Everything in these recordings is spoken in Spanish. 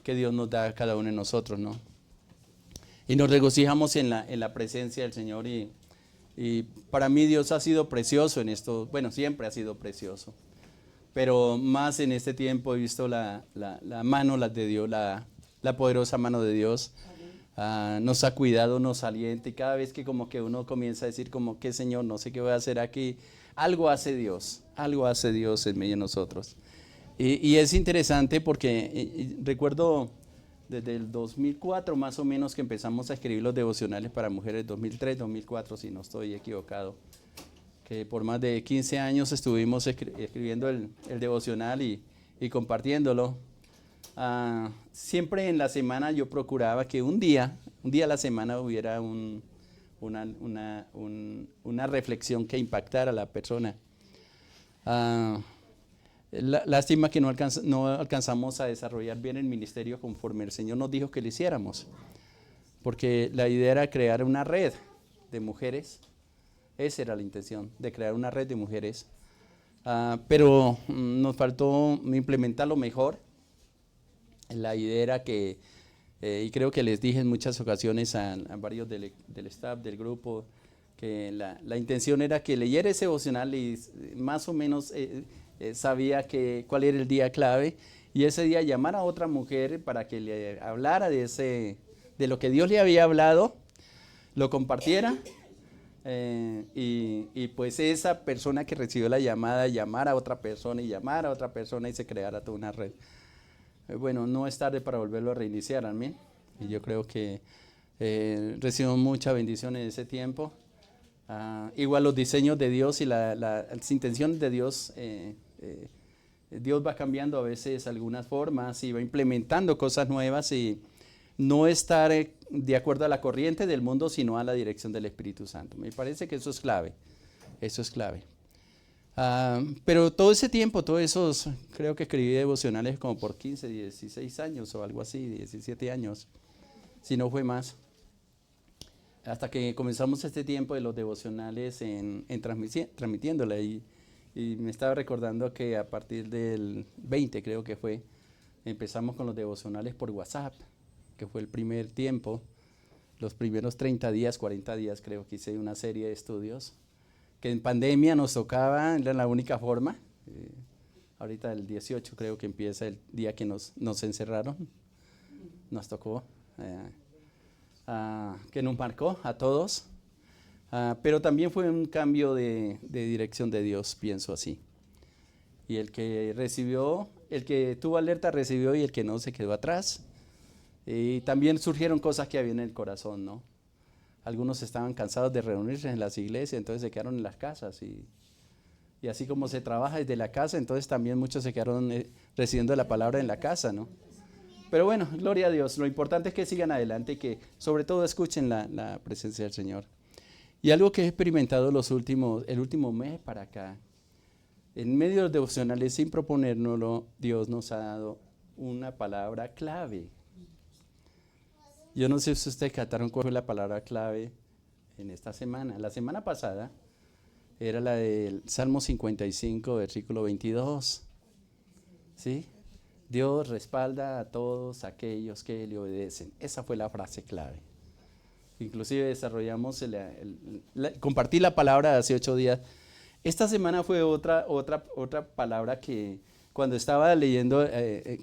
que Dios nos da a cada uno de nosotros, ¿no? Y nos regocijamos en la presencia del Señor y para mí Dios ha sido precioso en esto, bueno, siempre ha sido precioso, pero más en este tiempo he visto la mano de Dios, la poderosa mano de Dios. Nos ha cuidado, nos alienta y cada vez que como que uno comienza a decir como que Señor, no sé qué voy a hacer aquí, algo hace Dios en medio de nosotros. Y es interesante porque recuerdo desde el 2004 más o menos que empezamos a escribir los devocionales para mujeres, 2003, 2004 si no estoy equivocado, que por más de 15 años estuvimos escribiendo el devocional y compartiéndolo. Siempre en la semana yo procuraba que un día a la semana hubiera una reflexión que impactara a la persona. Lástima que no alcanzamos a desarrollar bien el ministerio conforme el Señor nos dijo que lo hiciéramos, porque la idea era crear una red de mujeres. Esa era la intención, de crear una red de mujeres, pero nos faltó implementarlo mejor. La idea era que, y creo que les dije en muchas ocasiones a varios del staff, del grupo, que la intención era que leyera ese devocional y más o menos sabía cuál era el día clave, y ese día llamar a otra mujer para que le hablara de lo que Dios le había hablado, lo compartiera, y pues esa persona que recibió la llamada llamara a otra persona y llamara a otra persona y se creara toda una red. Bueno, no es tarde para volverlo a reiniciar, amén. Y yo creo que recibimos mucha bendición en ese tiempo. Igual los diseños de Dios y las intenciones de Dios, Dios va cambiando a veces algunas formas y va implementando cosas nuevas y no estar de acuerdo a la corriente del mundo, sino a la dirección del Espíritu Santo. Me parece que eso es clave, eso es clave. Pero todo ese tiempo, todos esos, creo que escribí devocionales como por 15, 16 años o algo así, 17 años, si no fue más. Hasta que comenzamos este tiempo de los devocionales en transmitiéndola y me estaba recordando que a partir del 20 creo que fue, empezamos con los devocionales por WhatsApp, que fue el primer tiempo, los primeros 30 días, 40 días creo que hice una serie de estudios, que en pandemia nos tocaba, era la única forma. Ahorita el 18 creo que empieza el día que nos encerraron, nos tocó, que nos marcó a todos, pero también fue un cambio de dirección de Dios, pienso así. Y el que tuvo alerta recibió y el que no se quedó atrás. Y también surgieron cosas que había en el corazón, ¿no? Algunos estaban cansados de reunirse en las iglesias, entonces se quedaron en las casas y así como se trabaja desde la casa, entonces también muchos se quedaron recibiendo la palabra en la casa, ¿no? Pero bueno, gloria a Dios, lo importante es que sigan adelante y que sobre todo escuchen la presencia del Señor. Y algo que he experimentado el último mes para acá, en medio de los devocionales, sin proponérnoslo, Dios nos ha dado una palabra clave. Yo no sé si ustedes captaron cuál fue la palabra clave en esta semana. La semana pasada era la del Salmo 55, versículo 22. ¿Sí? Dios respalda a todos aquellos que le obedecen. Esa fue la frase clave. Inclusive desarrollamos, compartí la palabra hace 8 días. Esta semana fue otra palabra que cuando estaba leyendo,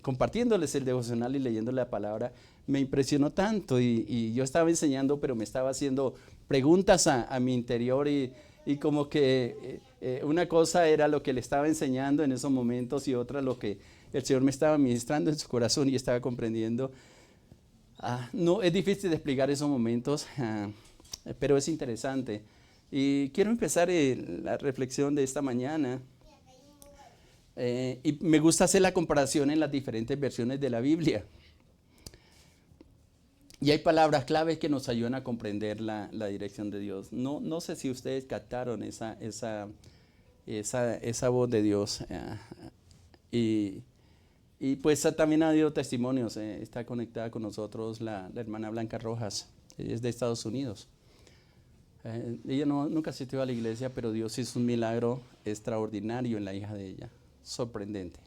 compartiéndoles el devocional y leyendo la palabra, me impresionó tanto y yo estaba enseñando, pero me estaba haciendo preguntas a mi interior y como que una cosa era lo que le estaba enseñando en esos momentos y otra lo que el Señor me estaba ministrando en su corazón y estaba comprendiendo. No, es difícil de explicar esos momentos, pero es interesante. Y quiero empezar la reflexión de esta mañana. Y me gusta hacer la comparación en las diferentes versiones de la Biblia. Y hay palabras claves que nos ayudan a comprender la dirección de Dios. No sé si ustedes captaron esa voz de Dios. Y pues también ha habido testimonios. Está conectada con nosotros la hermana Blanca Rojas. Ella es de Estados Unidos. Ella nunca asistió a la iglesia, pero Dios hizo un milagro extraordinario en la hija de ella. Sorprendente.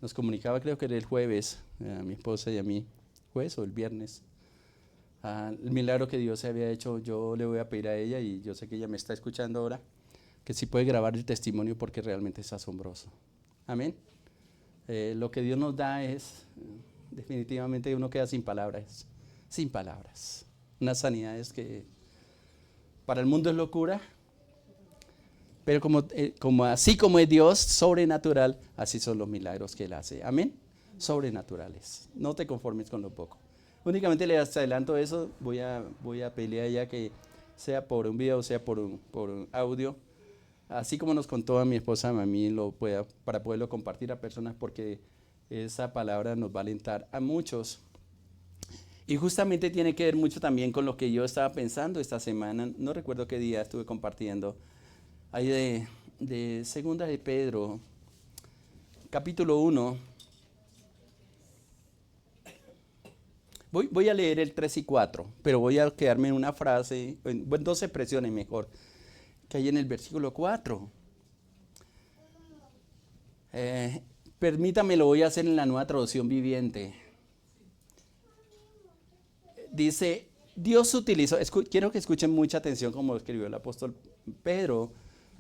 Nos comunicaba, creo que era el jueves, a mi esposa y a mí, jueves o el viernes, el milagro que Dios se había hecho. Yo le voy a pedir a ella, y yo sé que ella me está escuchando ahora, que si puede grabar el testimonio porque realmente es asombroso. Amén. Lo que Dios nos da es, definitivamente uno queda sin palabras, sin palabras. Unas sanidades que para el mundo es locura, pero así como es Dios sobrenatural, así son los milagros que Él hace. Amén. Sobrenaturales. No te conformes con lo poco. Únicamente les adelanto eso. Voy a pedirle a ella que sea por un video, sea por un audio, así como nos contó a mi esposa, a mí, para poderlo compartir a personas, porque esa palabra nos va a alentar a muchos. Y justamente tiene que ver mucho también con lo que yo estaba pensando esta semana. No recuerdo qué día estuve compartiendo. Ahí de Segunda de Pedro, capítulo 1. Voy a leer el 3 y 4, pero voy a quedarme en una frase, en dos expresiones mejor, que hay en el versículo 4. Permítame, lo voy a hacer en la Nueva Traducción Viviente. Dice, Dios utilizó, quiero que escuchen mucha atención como lo escribió el apóstol Pedro,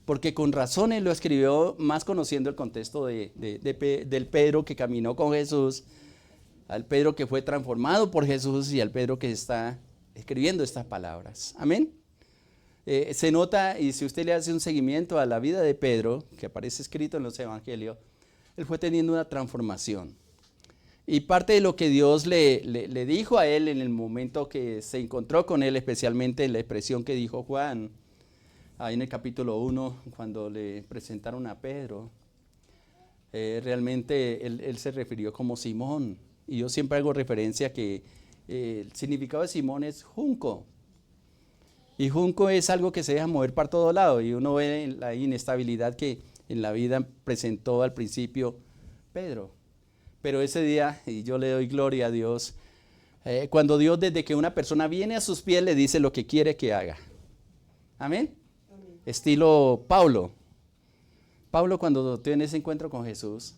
porque con razón él lo escribió más conociendo el contexto del Pedro que caminó con Jesús, al Pedro que fue transformado por Jesús y al Pedro que está escribiendo estas palabras. Amén. Se nota, y si usted le hace un seguimiento a la vida de Pedro, que aparece escrito en los evangelios, él fue teniendo una transformación. Y parte de lo que Dios le dijo a él en el momento que se encontró con él, especialmente en la expresión que dijo Juan, ahí en el capítulo 1, cuando le presentaron a Pedro, realmente él se refirió como Simón. Y yo siempre hago referencia que el significado de Simón es junco. Y junco es algo que se deja mover para todo lado. Y uno ve la inestabilidad que en la vida presentó al principio Pedro. Pero ese día, y yo le doy gloria a Dios, cuando Dios, desde que una persona viene a sus pies, le dice lo que quiere que haga. Amén. Amén. Estilo Pablo. Pablo, cuando tiene ese encuentro con Jesús,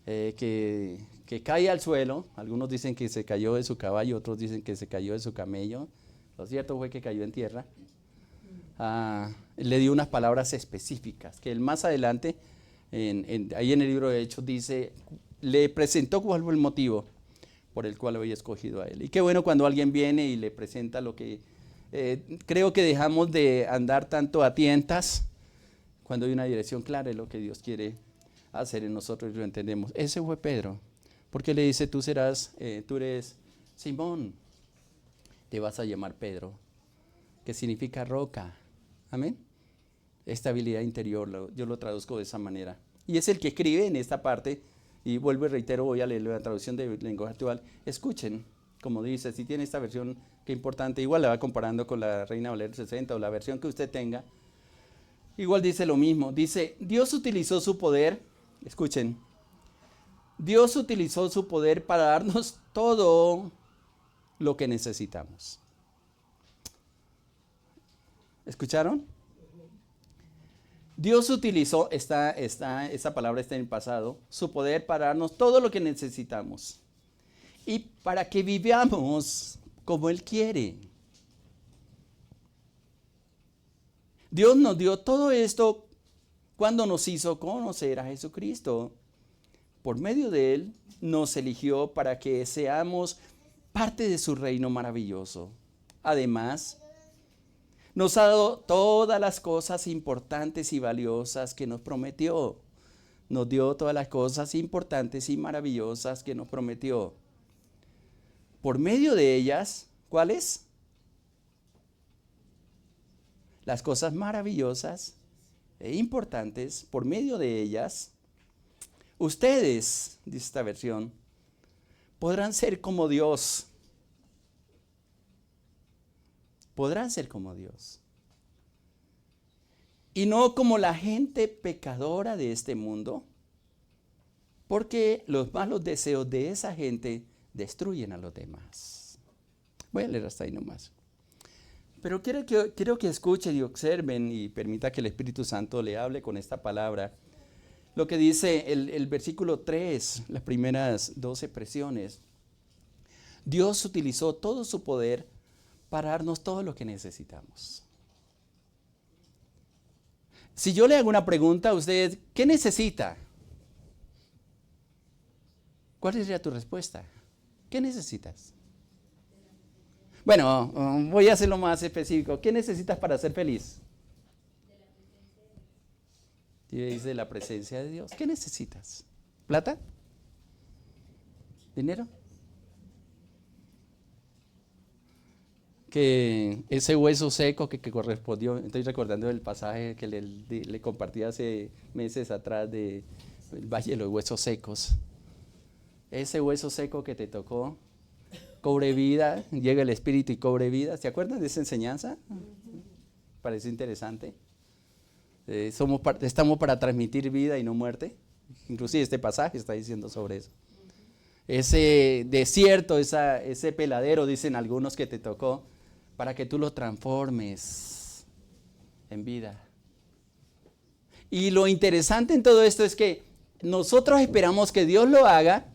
que cae al suelo, algunos dicen que se cayó de su caballo, otros dicen que se cayó de su camello. Lo cierto fue que cayó en tierra. Le dio unas palabras específicas, que él más adelante, ahí en el libro de Hechos, dice, le presentó cuál fue el motivo por el cual había escogido a él. Y qué bueno cuando alguien viene y le presenta lo que... creo que dejamos de andar tanto a tientas cuando hay una dirección clara de lo que Dios quiere hacer en nosotros y lo entendemos. Ese fue Pedro, porque le dice, tú eres Simón, te vas a llamar Pedro, que significa roca. Amén. Estabilidad interior, yo lo traduzco de esa manera. Y es el que escribe en esta parte, y vuelvo y reitero, voy a leer la traducción de lenguaje actual. Escuchen, como dice, si tiene esta versión, qué importante, igual la va comparando con la Reina Valera 60 o la versión que usted tenga. Igual dice lo mismo, dice, Dios utilizó su poder, escuchen, Dios utilizó su poder para darnos todo lo que necesitamos. ¿Escucharon? Dios utilizó, esa palabra está en el pasado, su poder para darnos todo lo que necesitamos y para que vivamos como Él quiere. Dios nos dio todo esto cuando nos hizo conocer a Jesucristo. Por medio de Él nos eligió para que seamos parte de su reino maravilloso. Además, nos ha dado todas las cosas importantes y valiosas que nos prometió. Nos dio todas las cosas importantes y maravillosas que nos prometió. Por medio de ellas, ¿cuáles? Las cosas maravillosas e importantes, por medio de ellas, ustedes, dice esta versión, podrán ser como Dios. Podrán ser como Dios. Y no como la gente pecadora de este mundo, porque los malos deseos de esa gente destruyen a los demás. Voy a leer hasta ahí nomás. Pero quiero que escuchen y observen y permita que el Espíritu Santo le hable con esta palabra. lo que dice el versículo 3, las primeras 2 expresiones. Dios utilizó todo su poder para darnos todo lo que necesitamos. Si yo le hago una pregunta a usted, ¿qué necesita? ¿Cuál sería tu respuesta? ¿Qué necesitas? Bueno, voy a hacerlo más específico. ¿Qué necesitas para ser feliz? Y dice la presencia de Dios. ¿Qué necesitas? ¿Plata? ¿Dinero? Que ese hueso seco que correspondió, estoy recordando el pasaje que le compartí hace meses atrás del Valle de los Huesos Secos. Ese hueso seco que te tocó, cobre vida, llega el Espíritu y cobre vida. ¿Se acuerdan de esa enseñanza? Parece interesante. Estamos para transmitir vida y no muerte. Inclusive este pasaje está diciendo sobre eso. Ese desierto, ese peladero, dicen algunos, que te tocó, para que tú lo transformes en vida. Y lo interesante en todo esto es que nosotros esperamos que Dios lo haga,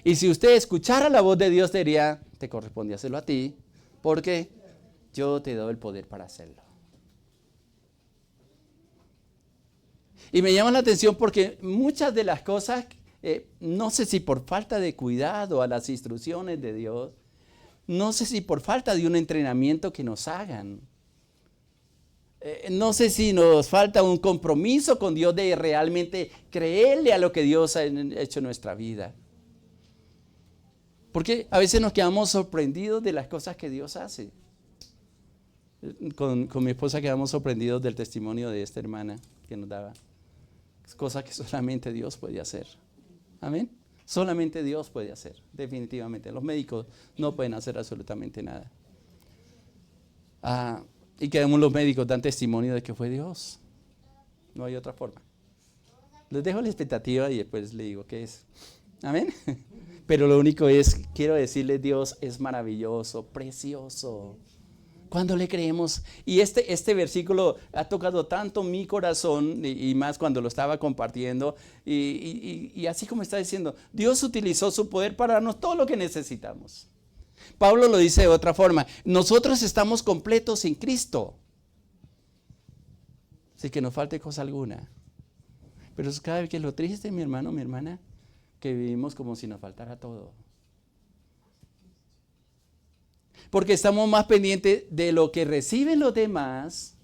y si usted escuchara la voz de Dios, diría, te corresponde hacerlo a ti, porque yo te doy el poder para hacerlo. Y me llama la atención porque muchas de las cosas, no sé si por falta de cuidado a las instrucciones de Dios, no sé si por falta de un entrenamiento que nos hagan, no sé si nos falta un compromiso con Dios de realmente creerle a lo que Dios ha hecho en nuestra vida. Porque a veces nos quedamos sorprendidos de las cosas que Dios hace. Con mi esposa quedamos sorprendidos del testimonio de esta hermana que nos daba. Es cosa que solamente Dios puede hacer. Amén. Solamente Dios puede hacer, definitivamente. Los médicos no pueden hacer absolutamente nada. Y que los médicos dan testimonio de que fue Dios. No hay otra forma. Les dejo la expectativa y después les digo qué es. Amén. Pero lo único es, quiero decirles, Dios es maravilloso, precioso. Cuando le creemos, y este versículo ha tocado tanto mi corazón, y más cuando lo estaba compartiendo, y así como está diciendo, Dios utilizó su poder para darnos todo lo que necesitamos. Pablo lo dice de otra forma, nosotros estamos completos en Cristo, sin que nos falte cosa alguna. Pero es cada vez que es lo triste, mi hermano, mi hermana, que vivimos como si nos faltara todo. Porque estamos más pendientes de lo que reciben los demás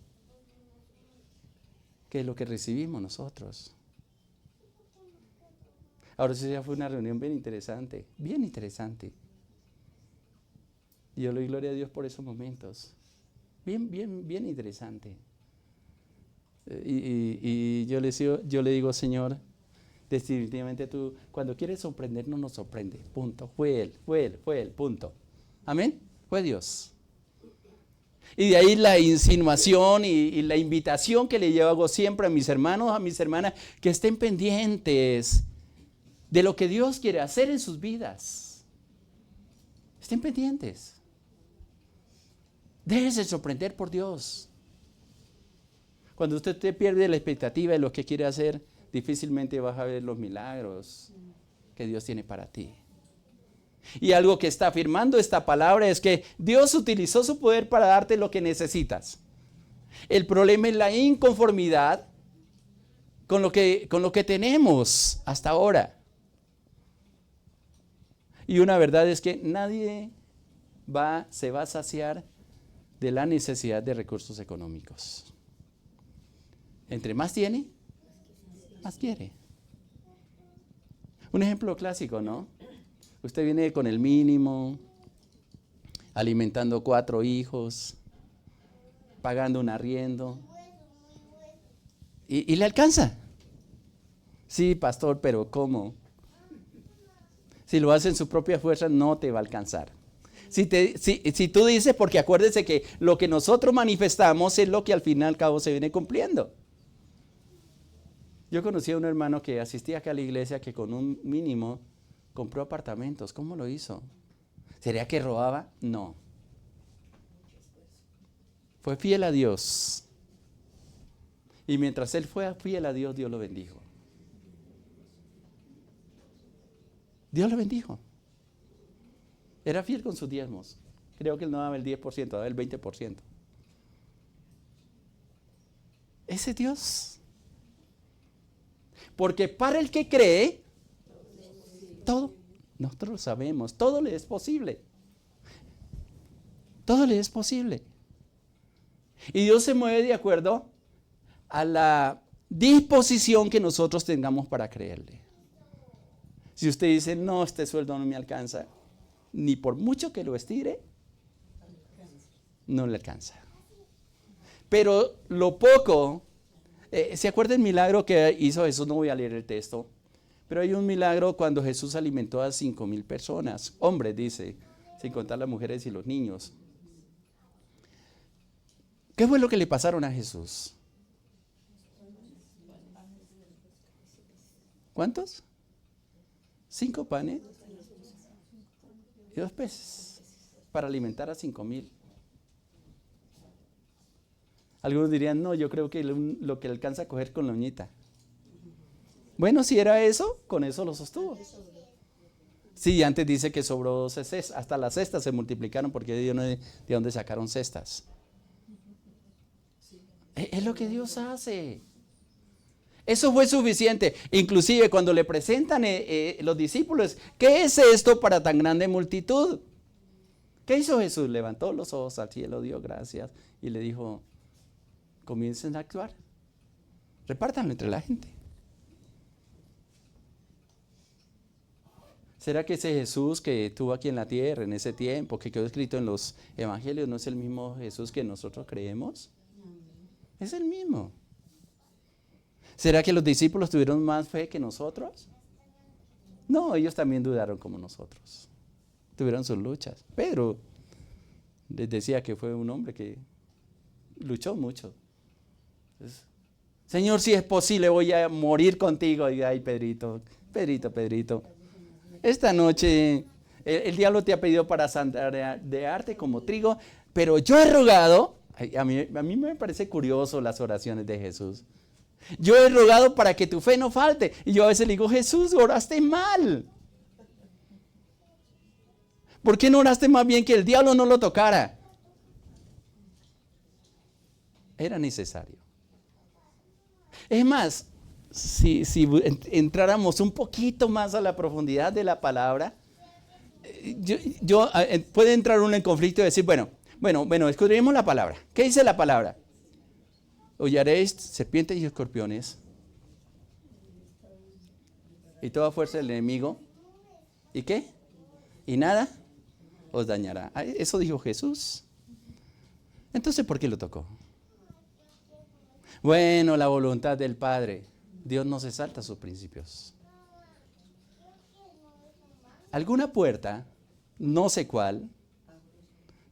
que de lo que recibimos nosotros. Ahora sí, ya fue una reunión bien interesante, bien interesante. Y yo le doy gloria a Dios por esos momentos. Bien interesante. Y yo le digo, Señor, definitivamente tú, cuando quieres sorprendernos, nos sorprende. Punto. Fue Él, punto. Amén. Fue Dios. Y de ahí la insinuación y la invitación que le hago siempre a mis hermanos, a mis hermanas, que estén pendientes de lo que Dios quiere hacer en sus vidas. Estén pendientes. Déjense sorprender por Dios. Cuando usted te pierde la expectativa de lo que quiere hacer, difícilmente vas a ver los milagros que Dios tiene para ti. Y algo que está afirmando esta palabra es que Dios utilizó su poder para darte lo que necesitas. El problema es la inconformidad con lo que tenemos hasta ahora. Y una verdad es que nadie se va a saciar de la necesidad de recursos económicos. Entre más tiene, más quiere. Un ejemplo clásico, ¿no? Usted viene con el mínimo, alimentando 4 hijos, pagando un arriendo, y le alcanza. Sí, pastor, pero ¿cómo? Si lo hace en su propia fuerza, no te va a alcanzar. Si tú dices, porque acuérdese que lo que nosotros manifestamos es lo que al fin y al cabo se viene cumpliendo. Yo conocí a un hermano que asistía acá a la iglesia que con un mínimo compró apartamentos. ¿Cómo lo hizo? ¿Sería que robaba? No. Fue fiel a Dios. Y mientras él fue fiel a Dios, Dios lo bendijo. Dios lo bendijo. Era fiel con sus diezmos. Creo que él no daba el 10%, daba el 20%. Ese Dios. Porque para el que cree, todo, nosotros lo sabemos, todo le es posible. Todo le es posible. Y Dios se mueve de acuerdo a la disposición que nosotros tengamos para creerle. Si usted dice, no, este sueldo no me alcanza, ni por mucho que lo estire, no le alcanza. Pero lo poco, ¿se acuerda el milagro que hizo Jesús? No voy a leer el texto, pero hay un milagro cuando Jesús alimentó a 5,000 personas, hombres dice, sin contar las mujeres y los niños. ¿Qué fue lo que le pasaron a Jesús? ¿Cuántos? 5 panes y 2 peces para alimentar a 5,000. Algunos dirían, no, yo creo que lo que alcanza a coger con la uñita. Bueno, si era eso, con eso lo sostuvo. Sí, antes dice que sobró 12 cestas, hasta las cestas se multiplicaron porque Dios no de dónde sacaron cestas. Es lo que Dios hace. Eso fue suficiente. Inclusive cuando le presentan los discípulos, ¿qué es esto para tan grande multitud? ¿Qué hizo Jesús? Levantó los ojos al cielo, dio gracias y le dijo, comiencen a actuar. Repártanlo entre la gente. ¿Será que ese Jesús que estuvo aquí en la tierra en ese tiempo, que quedó escrito en los evangelios, no es el mismo Jesús que nosotros creemos? Es el mismo. ¿Será que los discípulos tuvieron más fe que nosotros? No, ellos también dudaron como nosotros. Tuvieron sus luchas. Pedro les decía que fue un hombre que luchó mucho. Entonces, Señor, si es posible, voy a morir contigo. Y ay, Pedrito. Esta noche el diablo te ha pedido para sandarearte como trigo, pero yo he rogado. A mí me parece curioso las oraciones de Jesús. Yo he rogado para que tu fe no falte. Y yo a veces le digo, Jesús, oraste mal. ¿Por qué no oraste más bien que el diablo no lo tocara? Era necesario. Es más, si entráramos un poquito más a la profundidad de la palabra, puede entrar uno en conflicto y decir, bueno, escudriñemos la palabra. ¿Qué dice la palabra? Hollaréis serpientes y escorpiones y toda fuerza del enemigo. ¿Y qué? Y nada os dañará. Eso dijo Jesús. Entonces, ¿por qué lo tocó? Bueno, la voluntad del Padre. Dios no se salta sus principios. Alguna puerta, no sé cuál,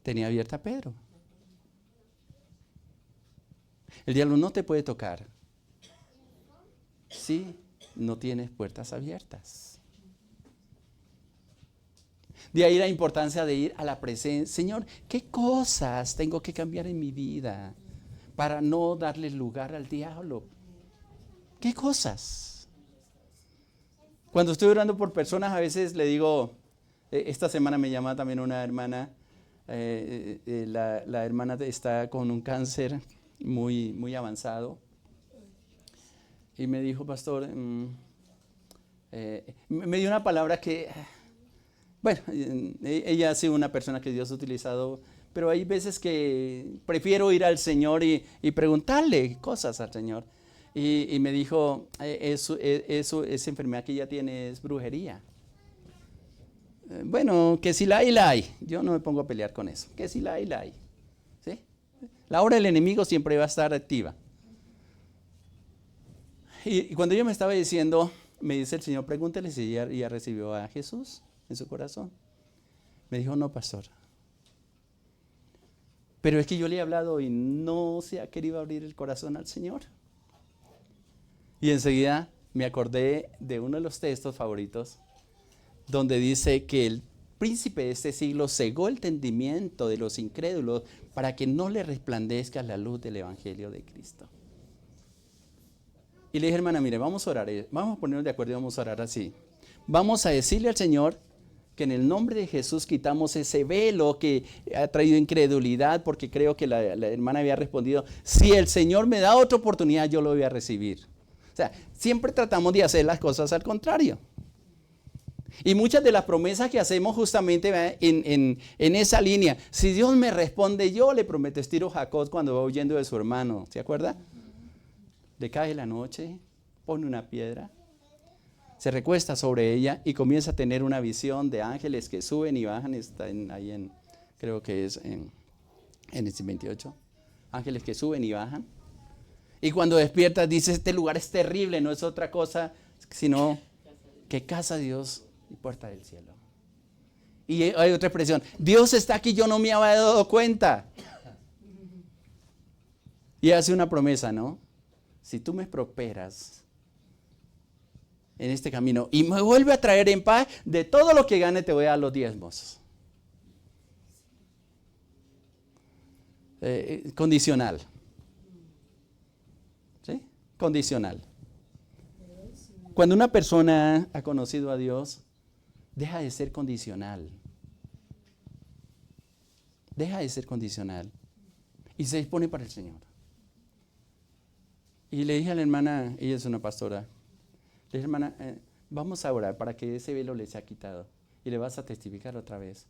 tenía abierta Pedro. El diablo no te puede tocar si no tienes puertas abiertas. De ahí la importancia de ir a la presencia. Señor, ¿qué cosas tengo que cambiar en mi vida para no darle lugar al diablo? ¿Qué cosas? Cuando estoy orando por personas, a veces le digo, esta semana me llama también una hermana, la hermana está con un cáncer muy, muy avanzado. Y me dijo, pastor, me dio una palabra que, bueno, ella ha sido una persona que Dios ha utilizado, pero hay veces que prefiero ir al Señor y preguntarle cosas al Señor. Y me dijo, esa enfermedad que ella tiene es brujería. Bueno, que si la hay. Yo no me pongo a pelear con eso. Que si la hay. ¿Sí? La obra del enemigo siempre va a estar activa. Y cuando ella me estaba diciendo, me dice el Señor, pregúntele si ella recibió a Jesús en su corazón. Me dijo, no, pastor. Pero es que yo le he hablado y no se ha querido abrir el corazón al Señor. Y enseguida me acordé de uno de los textos favoritos, donde dice que el príncipe de este siglo cegó el entendimiento de los incrédulos para que no le resplandezca la luz del evangelio de Cristo. Y le dije, hermana, mire, vamos a orar, vamos a ponernos de acuerdo y vamos a orar así. vamos a decirle al Señor que en el nombre de Jesús quitamos ese velo que ha traído incredulidad, porque creo que la hermana había respondido, si el Señor me da otra oportunidad, yo lo voy a recibir. O sea, siempre tratamos de hacer las cosas al contrario. Y muchas de las promesas que hacemos justamente en esa línea, si Dios me responde, yo le prometo, estilo Jacob cuando va huyendo de su hermano, ¿se acuerda? Le cae la noche, pone una piedra, se recuesta sobre ella y comienza a tener una visión de ángeles que suben y bajan, está creo que es en Génesis 28, ángeles que suben y bajan. Y cuando despierta dice, este lugar es terrible, no es otra cosa, sino que casa de Dios y puerta del cielo. Y hay otra expresión, Dios está aquí, yo no me había dado cuenta. Y hace una promesa, ¿no? Si tú me prosperas en este camino y me vuelve a traer en paz, de todo lo que gane te voy a dar los diezmos. Condicional. ¿Sí? Condicional. Cuando una persona ha conocido a Dios, deja de ser condicional. Deja de ser condicional. Y se dispone para el Señor. Y le dije a la hermana, ella es una pastora, le dije, hermana, vamos a orar para que ese velo le sea quitado. Y le vas a testificar otra vez.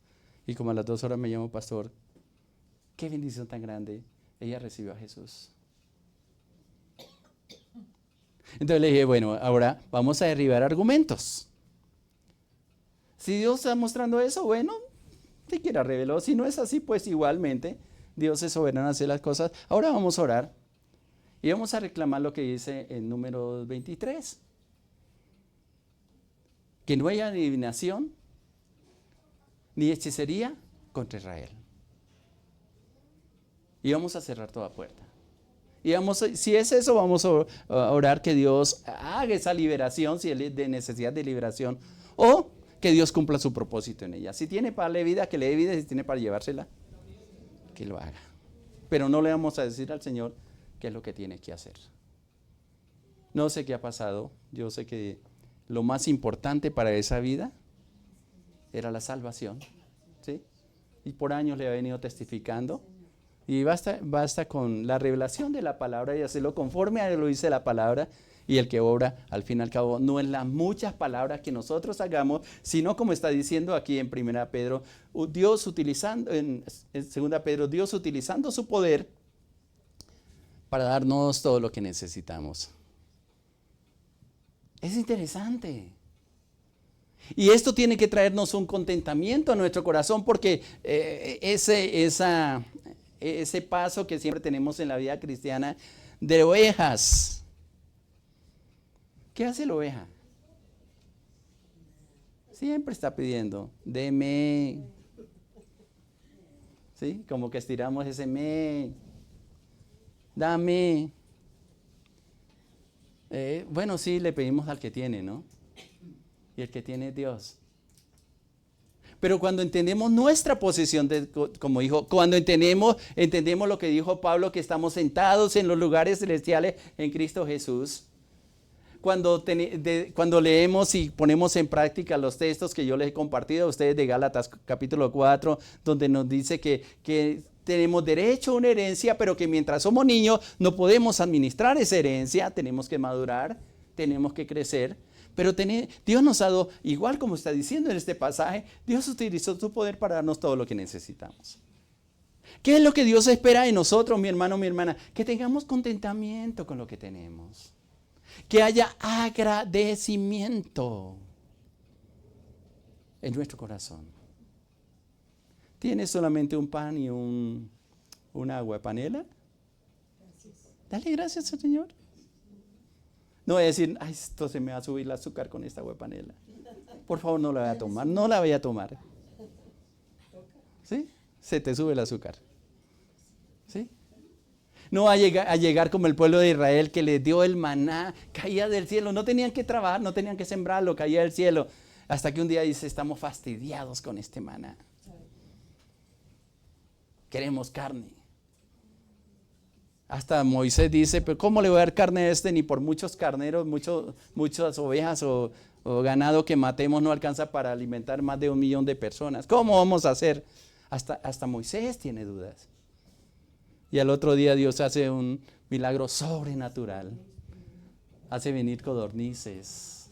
Y como a las 2 horas me llamó, pastor, qué bendición tan grande. Ella recibió a Jesús. Entonces le dije, bueno, ahora vamos a derribar argumentos. Si Dios está mostrando eso, bueno, si quiera reveló. Si no es así, pues igualmente Dios es soberano a hacer las cosas. Ahora vamos a orar y vamos a reclamar lo que dice en número 23. Que no haya adivinación ni hechicería contra Israel. Y vamos a cerrar toda puerta. Y si es eso, vamos a orar que Dios haga esa liberación, si es de necesidad de liberación, o que Dios cumpla su propósito en ella. Si tiene para darle vida, que le dé vida, si tiene para llevársela, que lo haga. Pero no le vamos a decir al Señor qué es lo que tiene que hacer. No sé qué ha pasado, yo sé que lo más importante para esa vida era la salvación, ¿sí? Y por años le ha venido testificando. Y basta con la revelación de la palabra y hacerlo conforme a lo dice la palabra. Y el que obra, al fin y al cabo, no en las muchas palabras que nosotros hagamos, sino como está diciendo aquí en 1 Pedro, Dios utilizando, en 2 Pedro, Dios utilizando su poder para darnos todo lo que necesitamos. Es interesante. Y esto tiene que traernos un contentamiento a nuestro corazón porque ese paso que siempre tenemos en la vida cristiana de ovejas. ¿Qué hace la oveja? Siempre está pidiendo, deme. ¿Sí? Como que estiramos ese me. Dame. Bueno, sí, le pedimos al que tiene, ¿no? Y el que tiene es Dios. Pero cuando entendemos nuestra posición, como dijo, cuando entendemos lo que dijo Pablo, que estamos sentados en los lugares celestiales en Cristo Jesús, cuando leemos y ponemos en práctica los textos que yo les he compartido a ustedes de Gálatas capítulo 4, donde nos dice que tenemos derecho a una herencia, pero que mientras somos niños no podemos administrar esa herencia, tenemos que madurar, tenemos que crecer. Pero Dios nos ha dado, igual como está diciendo en este pasaje, Dios utilizó su poder para darnos todo lo que necesitamos. ¿Qué es lo que Dios espera de nosotros, mi hermano, mi hermana? Que tengamos contentamiento con lo que tenemos. Que haya agradecimiento en nuestro corazón. ¿Tienes solamente un pan y una agua de panela? Dale gracias al Señor. No voy a decir, ay, esto se me va a subir el azúcar con esta agua de panela. Por favor, no la voy a tomar, no la voy a tomar. ¿Sí? Se te sube el azúcar. ¿Sí? No va a llegar como el pueblo de Israel que le dio el maná, caía del cielo, no tenían que trabajar, no tenían que sembrarlo, caía del cielo. Hasta que un día dice, estamos fastidiados con este maná. Queremos carne. Hasta Moisés dice, pero ¿cómo le voy a dar carne a este? Ni por muchos carneros, muchas ovejas o ganado que matemos no alcanza para alimentar más de 1 millón de personas. ¿Cómo vamos a hacer? Hasta Moisés tiene dudas. Y al otro día Dios hace un milagro sobrenatural. Hace venir codornices,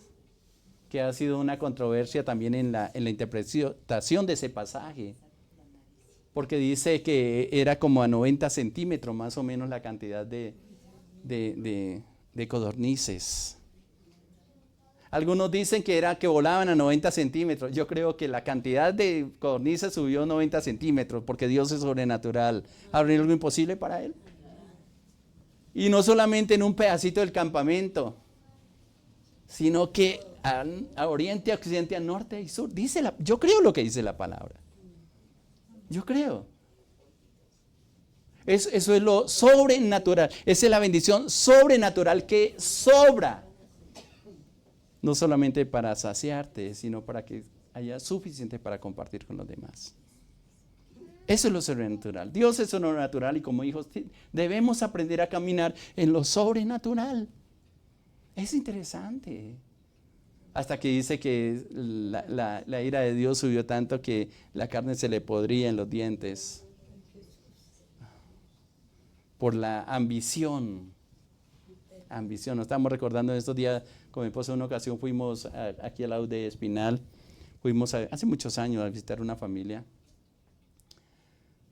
que ha sido una controversia también en la interpretación de ese pasaje. Porque dice que era como a 90 centímetros más o menos la cantidad de codornices. Algunos dicen que era que volaban a 90 centímetros. Yo creo que la cantidad de codornices subió 90 centímetros porque Dios es sobrenatural. ¿Habrá algo imposible para Él? Y no solamente en un pedacito del campamento, sino que a oriente, a occidente, a norte y sur. Yo creo lo que dice la palabra. Yo creo. Eso es lo sobrenatural. Esa es la bendición sobrenatural que sobra. No solamente para saciarte, sino para que haya suficiente para compartir con los demás. Eso es lo sobrenatural. Dios es sobrenatural y como hijos debemos aprender a caminar en lo sobrenatural. Es interesante. Hasta que dice que la ira de Dios subió tanto que la carne se le podría en los dientes. Por la ambición. Ambición. Nos estamos recordando en estos días, con mi esposa en una ocasión fuimos aquí al lado de Espinal. Fuimos hace muchos años a visitar una familia.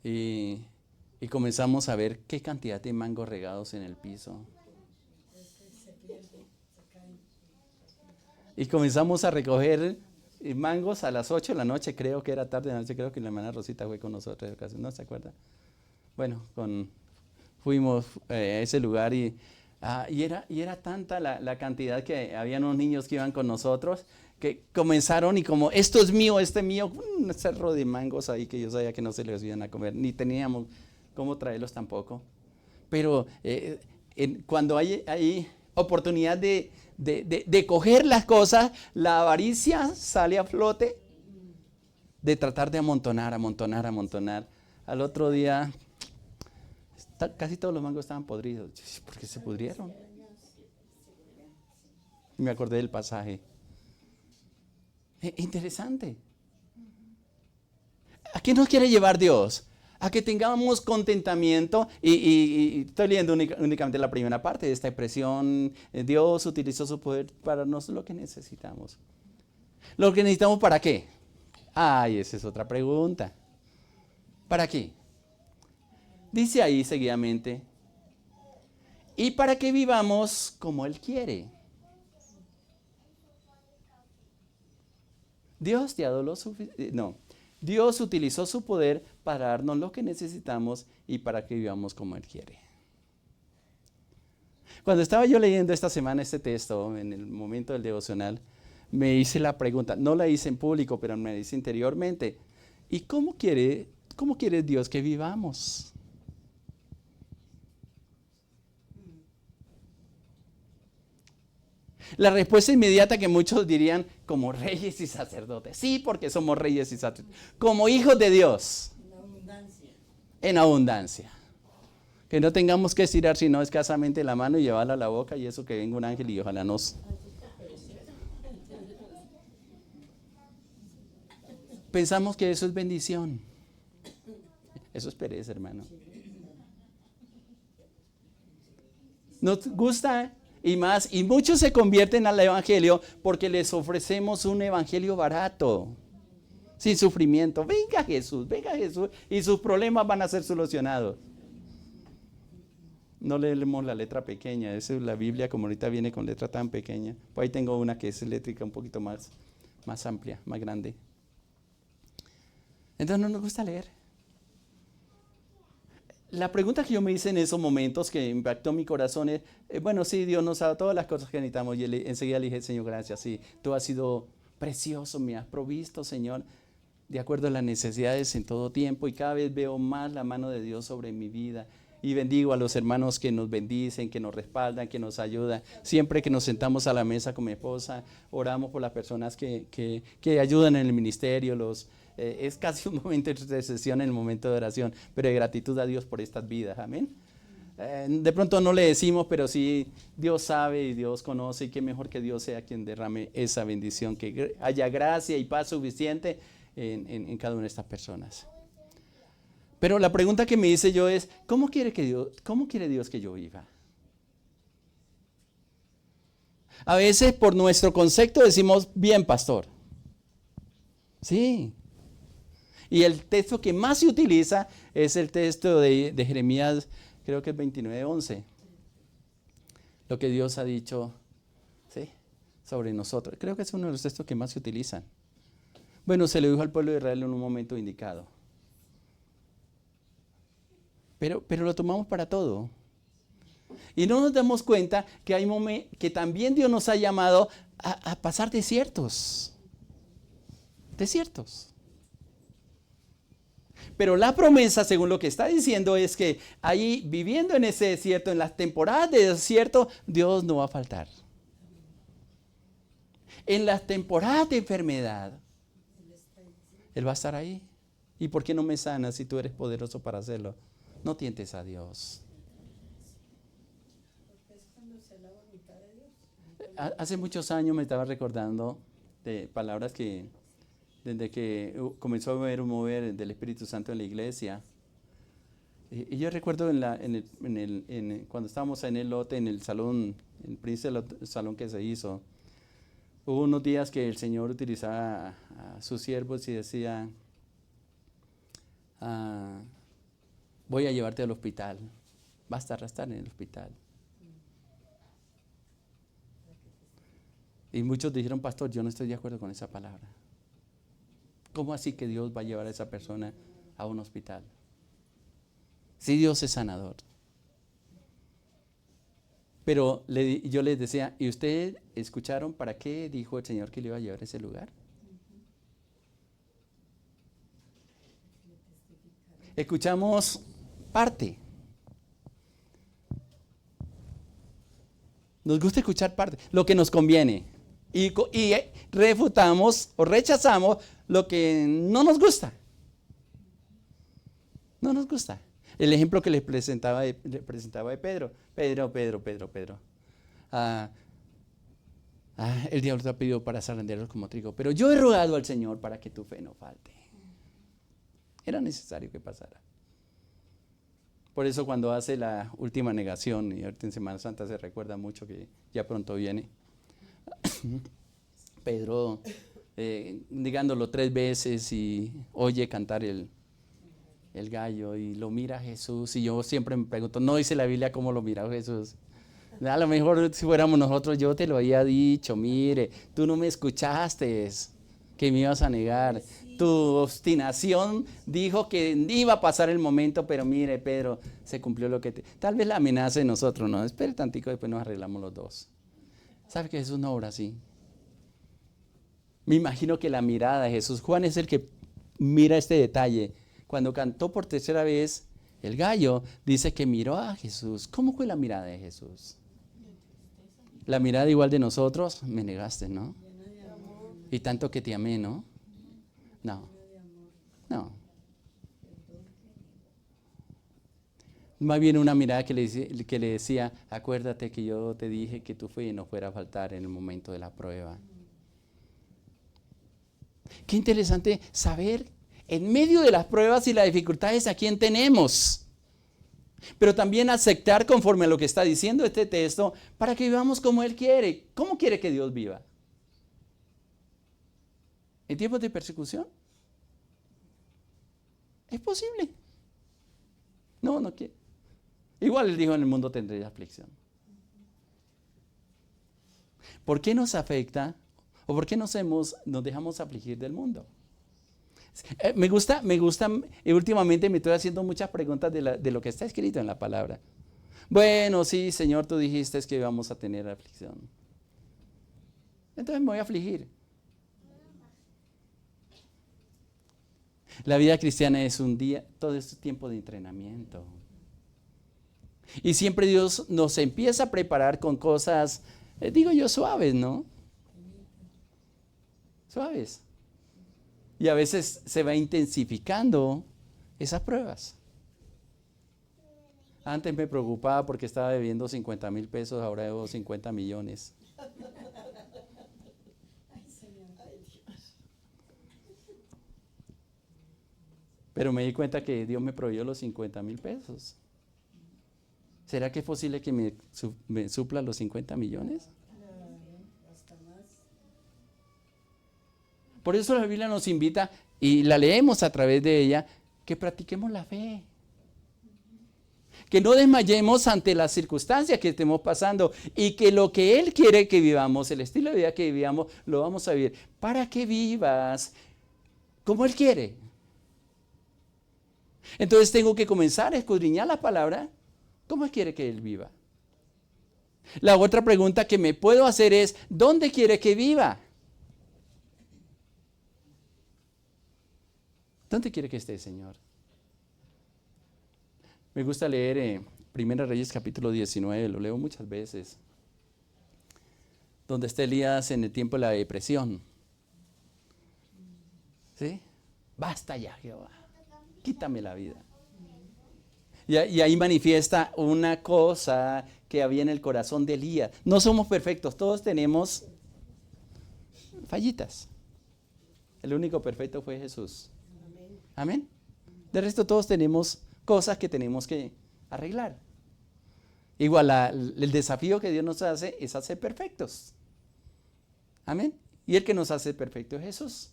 Y comenzamos a ver qué cantidad de mangos regados en el piso. Y comenzamos a recoger mangos a las 8 de la noche, creo que era tarde de la noche, creo que la hermana Rosita fue con nosotros, ¿no se acuerda? Bueno, fuimos a ese lugar y era tanta la cantidad que habían unos niños que iban con nosotros, que comenzaron y como, esto es mío, este es mío, un cerro de mangos ahí que yo sabía que no se les iban a comer, ni teníamos cómo traerlos tampoco. Pero cuando hay oportunidad de coger las cosas, la avaricia sale a flote, de tratar de amontonar. Al otro día, casi todos los mangos estaban podridos. ¿Por qué se pudrieron? Me acordé del pasaje. Interesante. ¿A qué nos quiere llevar Dios? A que tengamos contentamiento y estoy leyendo únicamente la primera parte de esta expresión. Dios utilizó su poder para nosotros lo que necesitamos. ¿Lo que necesitamos para qué? Esa es otra pregunta. ¿Para qué? Dice ahí seguidamente, y para que vivamos como Él quiere. Dios te ha dado lo suficiente. No. Dios utilizó su poder para darnos lo que necesitamos y para que vivamos como Él quiere. Cuando estaba yo leyendo esta semana este texto, en el momento del devocional, me hice la pregunta, no la hice en público, pero me hice interiormente, ¿y cómo quiere Dios que vivamos? La respuesta inmediata que muchos dirían, como reyes y sacerdotes. Sí, porque somos reyes y sacerdotes. Como hijos de Dios. En abundancia. Que no tengamos que estirar sino escasamente la mano y llevarla a la boca y eso que venga un ángel y ojalá nos... Pensamos que eso es bendición. Eso es pereza, hermano. Nos gusta... Y muchos se convierten al evangelio porque les ofrecemos un evangelio barato, sin sufrimiento. Venga Jesús, y sus problemas van a ser solucionados. No leemos la letra pequeña, esa es la Biblia como ahorita viene con letra tan pequeña. Pues ahí tengo una que es eléctrica un poquito más amplia, más grande. Entonces no nos gusta leer. La pregunta que yo me hice en esos momentos que impactó mi corazón es, bueno, sí, Dios nos ha dado todas las cosas que necesitamos. Y enseguida le dije, Señor, gracias, sí, tú has sido precioso, me has provisto, Señor, de acuerdo a las necesidades en todo tiempo. Y cada vez veo más la mano de Dios sobre mi vida. Y bendigo a los hermanos que nos bendicen, que nos respaldan, que nos ayudan. Siempre que nos sentamos a la mesa con mi esposa, oramos por las personas que ayudan en el ministerio, es casi un momento de intercesión en el momento de oración, pero de gratitud a Dios por estas vidas, amén. De pronto no le decimos, pero sí, Dios sabe y Dios conoce, y qué mejor que Dios sea quien derrame esa bendición, que haya gracia y paz suficiente en cada una de estas personas. Pero la pregunta que me hice yo es, cómo quiere Dios que yo viva? A veces por nuestro concepto decimos, bien, pastor. Sí. Y el texto que más se utiliza es el texto de Jeremías, creo que es 29:11. Lo que Dios ha dicho, ¿sí?, sobre nosotros. Creo que es uno de los textos que más se utilizan. Bueno, se le dijo al pueblo de Israel en un momento indicado. Pero lo tomamos para todo. Y no nos damos cuenta que hay que también Dios nos ha llamado a pasar desiertos. Desiertos. Pero la promesa, según lo que está diciendo, es que ahí, viviendo en ese desierto, en las temporadas de desierto, Dios no va a faltar. En las temporadas de enfermedad, Él va a estar ahí. ¿Y por qué no me sanas si tú eres poderoso para hacerlo? No tientes a Dios. Hace muchos años me estaba recordando de palabras que desde que comenzó a haber un mover del Espíritu Santo en la iglesia. Y yo recuerdo cuando estábamos en el lote, en el salón, el príncipe salón que se hizo, hubo unos días que el Señor utilizaba a sus siervos y decía, voy a llevarte al hospital, vas a estar en el hospital. Y muchos dijeron, pastor, yo no estoy de acuerdo con esa palabra. ¿Cómo así que Dios va a llevar a esa persona a un hospital? Si Dios es sanador. Pero yo les decía, ¿y ustedes escucharon para qué dijo el Señor que le iba a llevar a ese lugar? Escuchamos parte. Nos gusta escuchar parte, lo que nos conviene. Y refutamos o rechazamos lo que no nos gusta. No nos gusta. El ejemplo que le presentaba de Pedro. Pedro. El diablo te ha pedido para zarandearlos como trigo, pero yo he rogado al Señor para que tu fe no falte. Era necesario que pasara. Por eso cuando hace la última negación, y ahorita en Semana Santa se recuerda mucho que ya pronto viene, Pedro negándolo 3 veces y oye cantar el gallo y lo mira Jesús, y yo siempre me pregunto, no dice la Biblia cómo lo mira Jesús. A lo mejor si fuéramos nosotros, yo te lo había dicho, mire, tú no me escuchaste que me ibas a negar. Tu obstinación dijo que iba a pasar el momento, pero mire, Pedro, se cumplió lo que tal vez la amenaza de nosotros, ¿no? Espere tantico, después nos arreglamos los dos. ¿Sabe que Jesús no obra así? Me imagino que la mirada de Jesús, Juan es el que mira este detalle. Cuando cantó por tercera vez el gallo, dice que miró a Jesús. ¿Cómo fue la mirada de Jesús? La mirada igual de nosotros, me negaste, ¿no? Y tanto que te amé, ¿no? No. Más bien una mirada que le decía, acuérdate que yo te dije que tu fe no fuera a faltar en el momento de la prueba. Qué interesante saber en medio de las pruebas y las dificultades a quién tenemos. Pero también aceptar conforme a lo que está diciendo este texto para que vivamos como Él quiere. ¿Cómo quiere que Dios viva? ¿En tiempos de persecución? ¿Es posible? No quiere. Igual Él dijo, en el mundo tendréis aflicción. ¿Por qué nos afecta? ¿O por qué nos dejamos afligir del mundo? Me gusta, y últimamente me estoy haciendo muchas preguntas de lo que está escrito en la palabra. Bueno, sí, Señor, tú dijiste que íbamos a tener aflicción. Entonces me voy a afligir. La vida cristiana es un día, todo este tiempo de entrenamiento. Y siempre Dios nos empieza a preparar con cosas, digo yo, suaves, ¿no? Suaves. Y a veces se va intensificando esas pruebas. Antes me preocupaba porque estaba debiendo 50,000 pesos, ahora debo 50 millones. Pero me di cuenta que Dios me proveyó los 50,000 pesos. ¿Será que es posible que me supla los 50 millones? Por eso la Biblia nos invita, y la leemos a través de ella, que practiquemos la fe. Que no desmayemos ante las circunstancias que estemos pasando y que lo que Él quiere que vivamos, el estilo de vida que vivamos, lo vamos a vivir. Para que vivas como Él quiere. Entonces tengo que comenzar a escudriñar la palabra. ¿Cómo quiere que Él viva? La otra pregunta que me puedo hacer es, ¿dónde quiere que viva? ¿Dónde quiere que esté, Señor? Me gusta leer Primera Reyes capítulo 19, lo leo muchas veces. Donde está Elías en el tiempo de la depresión. ¿Sí? Basta ya, Jehová. Quítame la vida. Y ahí manifiesta una cosa que había en el corazón de Elías. No somos perfectos, todos tenemos fallitas. El único perfecto fue Jesús. Amén. De resto todos tenemos cosas que tenemos que arreglar. Igual el desafío que Dios nos hace es hacer perfectos. Amén. Y el que nos hace perfecto es Jesús.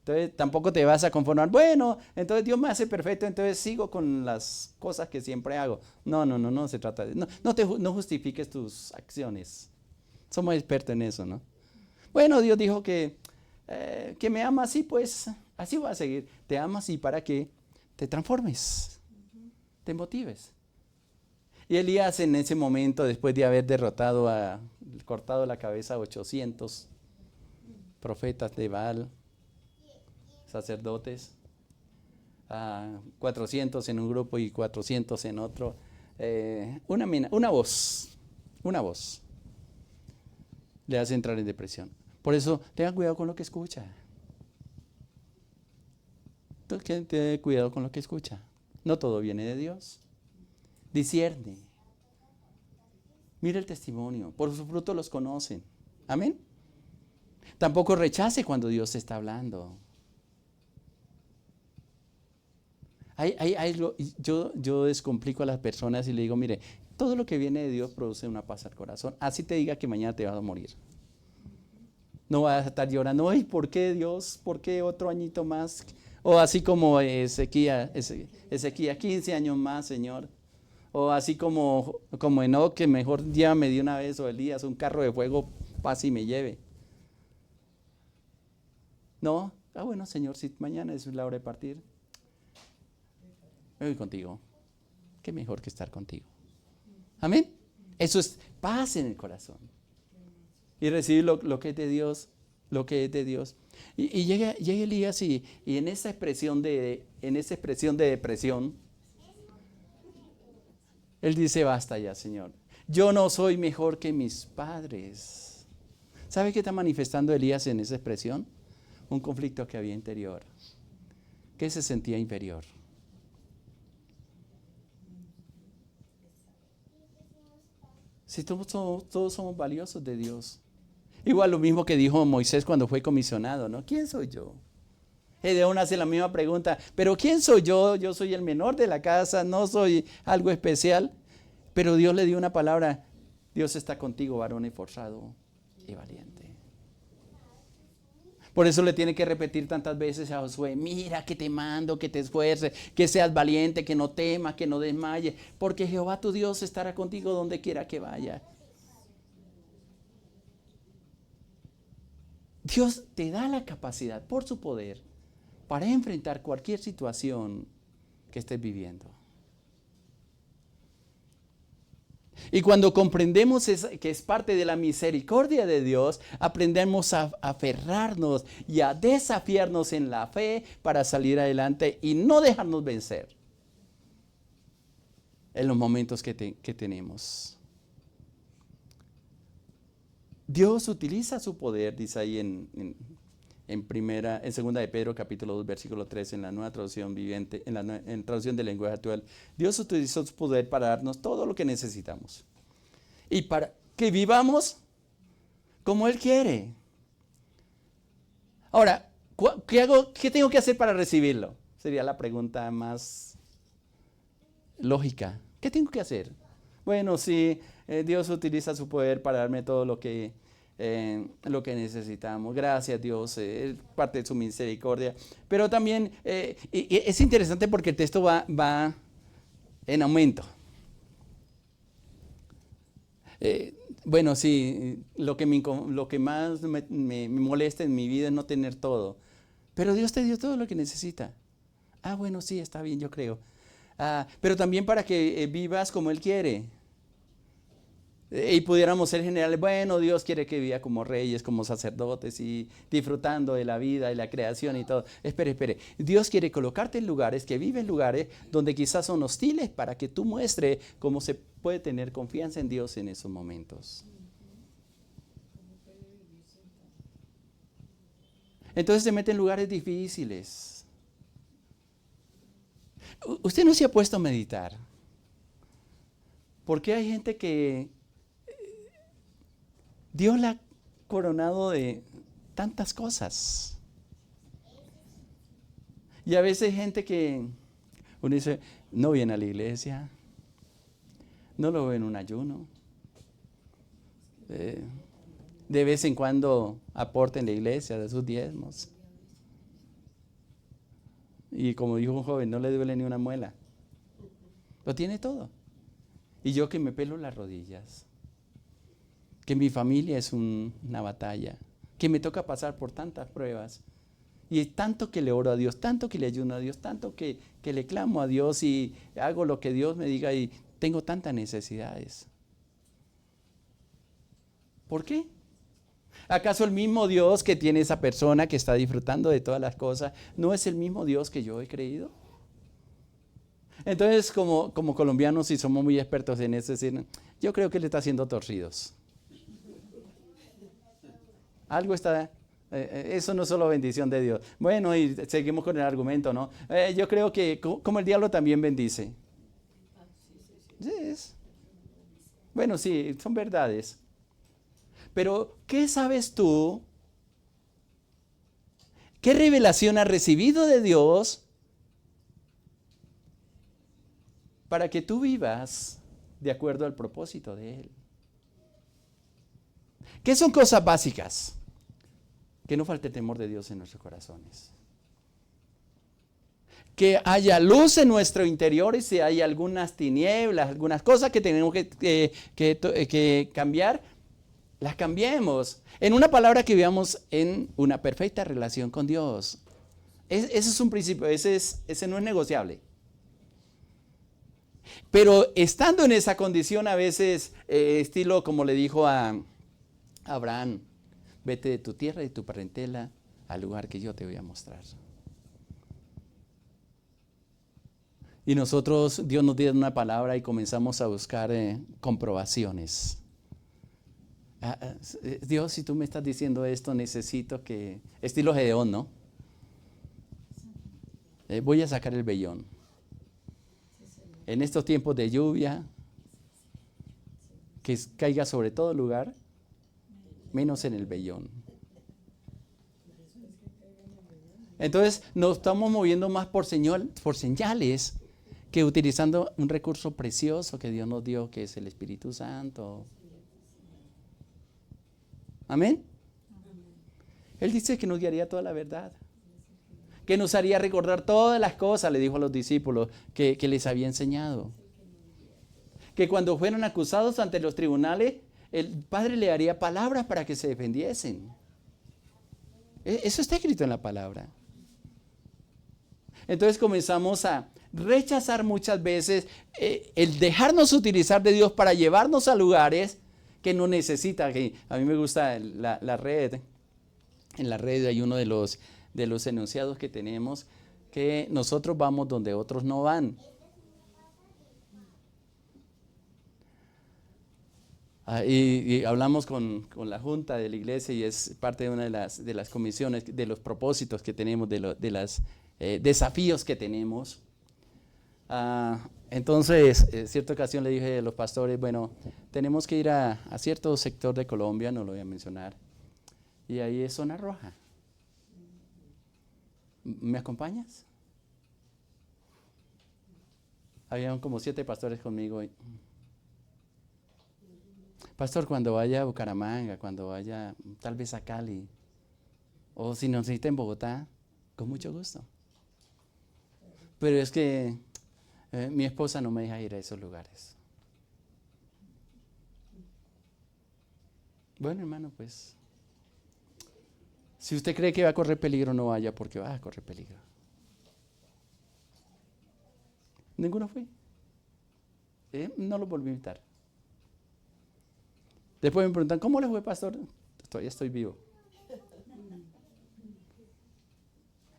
Entonces tampoco te vas a conformar, bueno, entonces Dios me hace perfecto, entonces sigo con las cosas que siempre hago. No se trata de eso. No justifiques tus acciones. Somos expertos en eso, ¿no? Bueno, Dios dijo que me ama así, pues así voy a seguir. Te ama así para que te transformes, te motives. Y Elías en ese momento, después de haber cortado la cabeza a 800 profetas de Baal, sacerdotes, 400 en un grupo y 400 en otro, una voz le hace entrar en depresión. Por eso, tengan cuidado con lo que escucha. Tengan cuidado con lo que escucha. No todo viene de Dios. Discierne. Mira el testimonio. Por sus frutos los conocen. Amén. Tampoco rechace cuando Dios te está hablando. Yo descomplico a las personas y le digo, mire, todo lo que viene de Dios produce una paz al corazón. Así te diga que mañana te vas a morir. No vas a estar llorando, ay, ¿por qué Dios? ¿Por qué otro añito más? O así como Ezequiel, 15 años más, Señor. O así como Enoc, que mejor llévame de una vez, o Elías, un carro de fuego, pase y me lleve. No, bueno, Señor, si mañana es la hora de partir, me voy contigo. Qué mejor que estar contigo. Amén. Eso es paz en el corazón. Y recibir lo que es de Dios, lo que es de Dios. Y llega Elías y en esa expresión de depresión, él dice, basta ya, Señor. Yo no soy mejor que mis padres. ¿Sabe qué está manifestando Elías en esa expresión? Un conflicto que había interior, que se sentía inferior. Si todos somos valiosos de Dios. Igual lo mismo que dijo Moisés cuando fue comisionado, ¿no? ¿Quién soy yo? Gedeón hace la misma pregunta, pero ¿quién soy yo? Yo soy el menor de la casa, no soy algo especial. Pero Dios le dio una palabra, Dios está contigo, varón esforzado y valiente. Por eso le tiene que repetir tantas veces a Josué, mira que te mando, que te esfuerces, que seas valiente, que no temas, que no desmayes, porque Jehová tu Dios estará contigo donde quiera que vaya. Dios te da la capacidad por su poder para enfrentar cualquier situación que estés viviendo. Y cuando comprendemos que es parte de la misericordia de Dios, aprendemos a aferrarnos y a desafiarnos en la fe para salir adelante y no dejarnos vencer en los momentos que tenemos. Dios utiliza su poder, dice ahí en en segunda de Pedro capítulo 2 versículo 3 en la nueva traducción viviente, en traducción del lenguaje actual. Dios utilizó su poder para darnos todo lo que necesitamos y para que vivamos como Él quiere. Ahora, ¿qué tengo que hacer para recibirlo? Sería la pregunta más lógica. ¿Qué tengo que hacer? Bueno, sí, Dios utiliza su poder para darme todo lo que necesitamos. Gracias, Dios, es parte de su misericordia. Pero también y es interesante porque el texto va en aumento. Bueno, sí, lo que más me molesta en mi vida es no tener todo. Pero Dios te dio todo lo que necesita. Ah, bueno, sí, está bien, yo creo. Pero también para que vivas como Él quiere. Y pudiéramos ser generales, bueno, Dios quiere que viva como reyes, como sacerdotes y disfrutando de la vida y la creación y todo. Espere. Dios quiere colocarte en lugares, que vive en lugares donde quizás son hostiles para que tú muestres cómo se puede tener confianza en Dios en esos momentos. Entonces se mete en lugares difíciles. Usted no se ha puesto a meditar. ¿Por qué hay gente que Dios la ha coronado de tantas cosas? Y a veces hay gente que uno dice, no viene a la iglesia, no lo ve en un ayuno. De vez en cuando aporta en la iglesia de sus diezmos. Y como dijo un joven, no le duele ni una muela. Lo tiene todo. Y yo que me pelo las rodillas. Que mi familia es una batalla. Que me toca pasar por tantas pruebas. Y tanto que le oro a Dios, tanto que le ayuno a Dios, tanto que le clamo a Dios y hago lo que Dios me diga y tengo tantas necesidades. ¿Por qué? ¿Acaso el mismo Dios que tiene esa persona que está disfrutando de todas las cosas no es el mismo Dios que yo he creído? Entonces, como colombianos, y somos muy expertos en eso, decir, yo creo que le está haciendo torcidos. Algo está, eso no es solo bendición de Dios. Bueno, y seguimos con el argumento, ¿no? Yo creo que como el diablo también bendice. Sí, bueno, sí, son verdades. Pero, ¿qué sabes tú? ¿Qué revelación has recibido de Dios para que tú vivas de acuerdo al propósito de Él? ¿Qué son cosas básicas? Que no falte el temor de Dios en nuestros corazones. Que haya luz en nuestro interior y si hay algunas tinieblas, algunas cosas que tenemos que cambiar, las cambiemos. En una palabra, que vivamos en una perfecta relación con Dios. Ese es un principio, ese no es negociable. Pero estando en esa condición a veces, estilo como le dijo a Abraham, vete de tu tierra y tu parentela al lugar que yo te voy a mostrar. Y nosotros, Dios nos dio una palabra y comenzamos a buscar comprobaciones. Dios, si tú me estás diciendo esto, necesito que, estilo Gedeón, ¿no? Voy a sacar el vellón. En estos tiempos de lluvia, que caiga sobre todo lugar, menos en el vellón. Entonces nos estamos moviendo más por señales que utilizando un recurso precioso que Dios nos dio, que es el Espíritu Santo. ¿Amén? Él dice que nos guiaría toda la verdad, que nos haría recordar todas las cosas, le dijo a los discípulos, que les había enseñado. Que cuando fueron acusados ante los tribunales, el Padre le haría palabras para que se defendiesen. Eso está escrito en la palabra. Entonces comenzamos a rechazar muchas veces el dejarnos utilizar de Dios para llevarnos a lugares que no necesita. Que a mí me gusta la red. En la red hay uno de los enunciados que tenemos, que nosotros vamos donde otros no van. Y hablamos con la junta de la iglesia y es parte de una de las comisiones, de los propósitos que tenemos, de los desafíos que tenemos. Entonces, en cierta ocasión le dije a los pastores, bueno, tenemos que ir a cierto sector de Colombia, no lo voy a mencionar, y ahí es zona roja. ¿Me acompañas? Habían como 7 pastores conmigo. Pastor, cuando vaya a Bucaramanga, cuando vaya tal vez a Cali, o si nos necesita en Bogotá, con mucho gusto. Pero es que mi esposa no me deja ir a esos lugares. Bueno, hermano, pues, si usted cree que va a correr peligro, no vaya porque va a correr peligro. Ninguno fue. No lo volví a invitar. Después me preguntan, ¿cómo le fue, pastor? Todavía estoy vivo.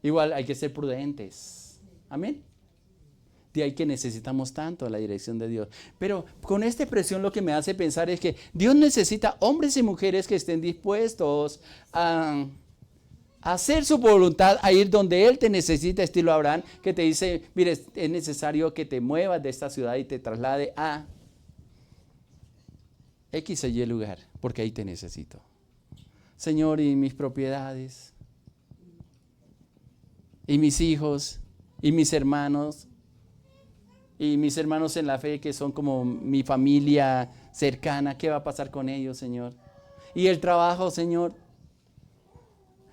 Igual hay que ser prudentes. Amén. De ahí que necesitamos tanto la dirección de Dios. Pero con esta expresión lo que me hace pensar es que Dios necesita hombres y mujeres que estén dispuestos a hacer su voluntad, a ir donde Él te necesita, estilo Abraham, que te dice, mire, es necesario que te muevas de esta ciudad y te traslade a X o Y lugar, porque ahí te necesito. Señor, y mis propiedades, y mis hijos, y mis hermanos en la fe que son como mi familia cercana, ¿qué va a pasar con ellos, Señor? Y el trabajo, Señor.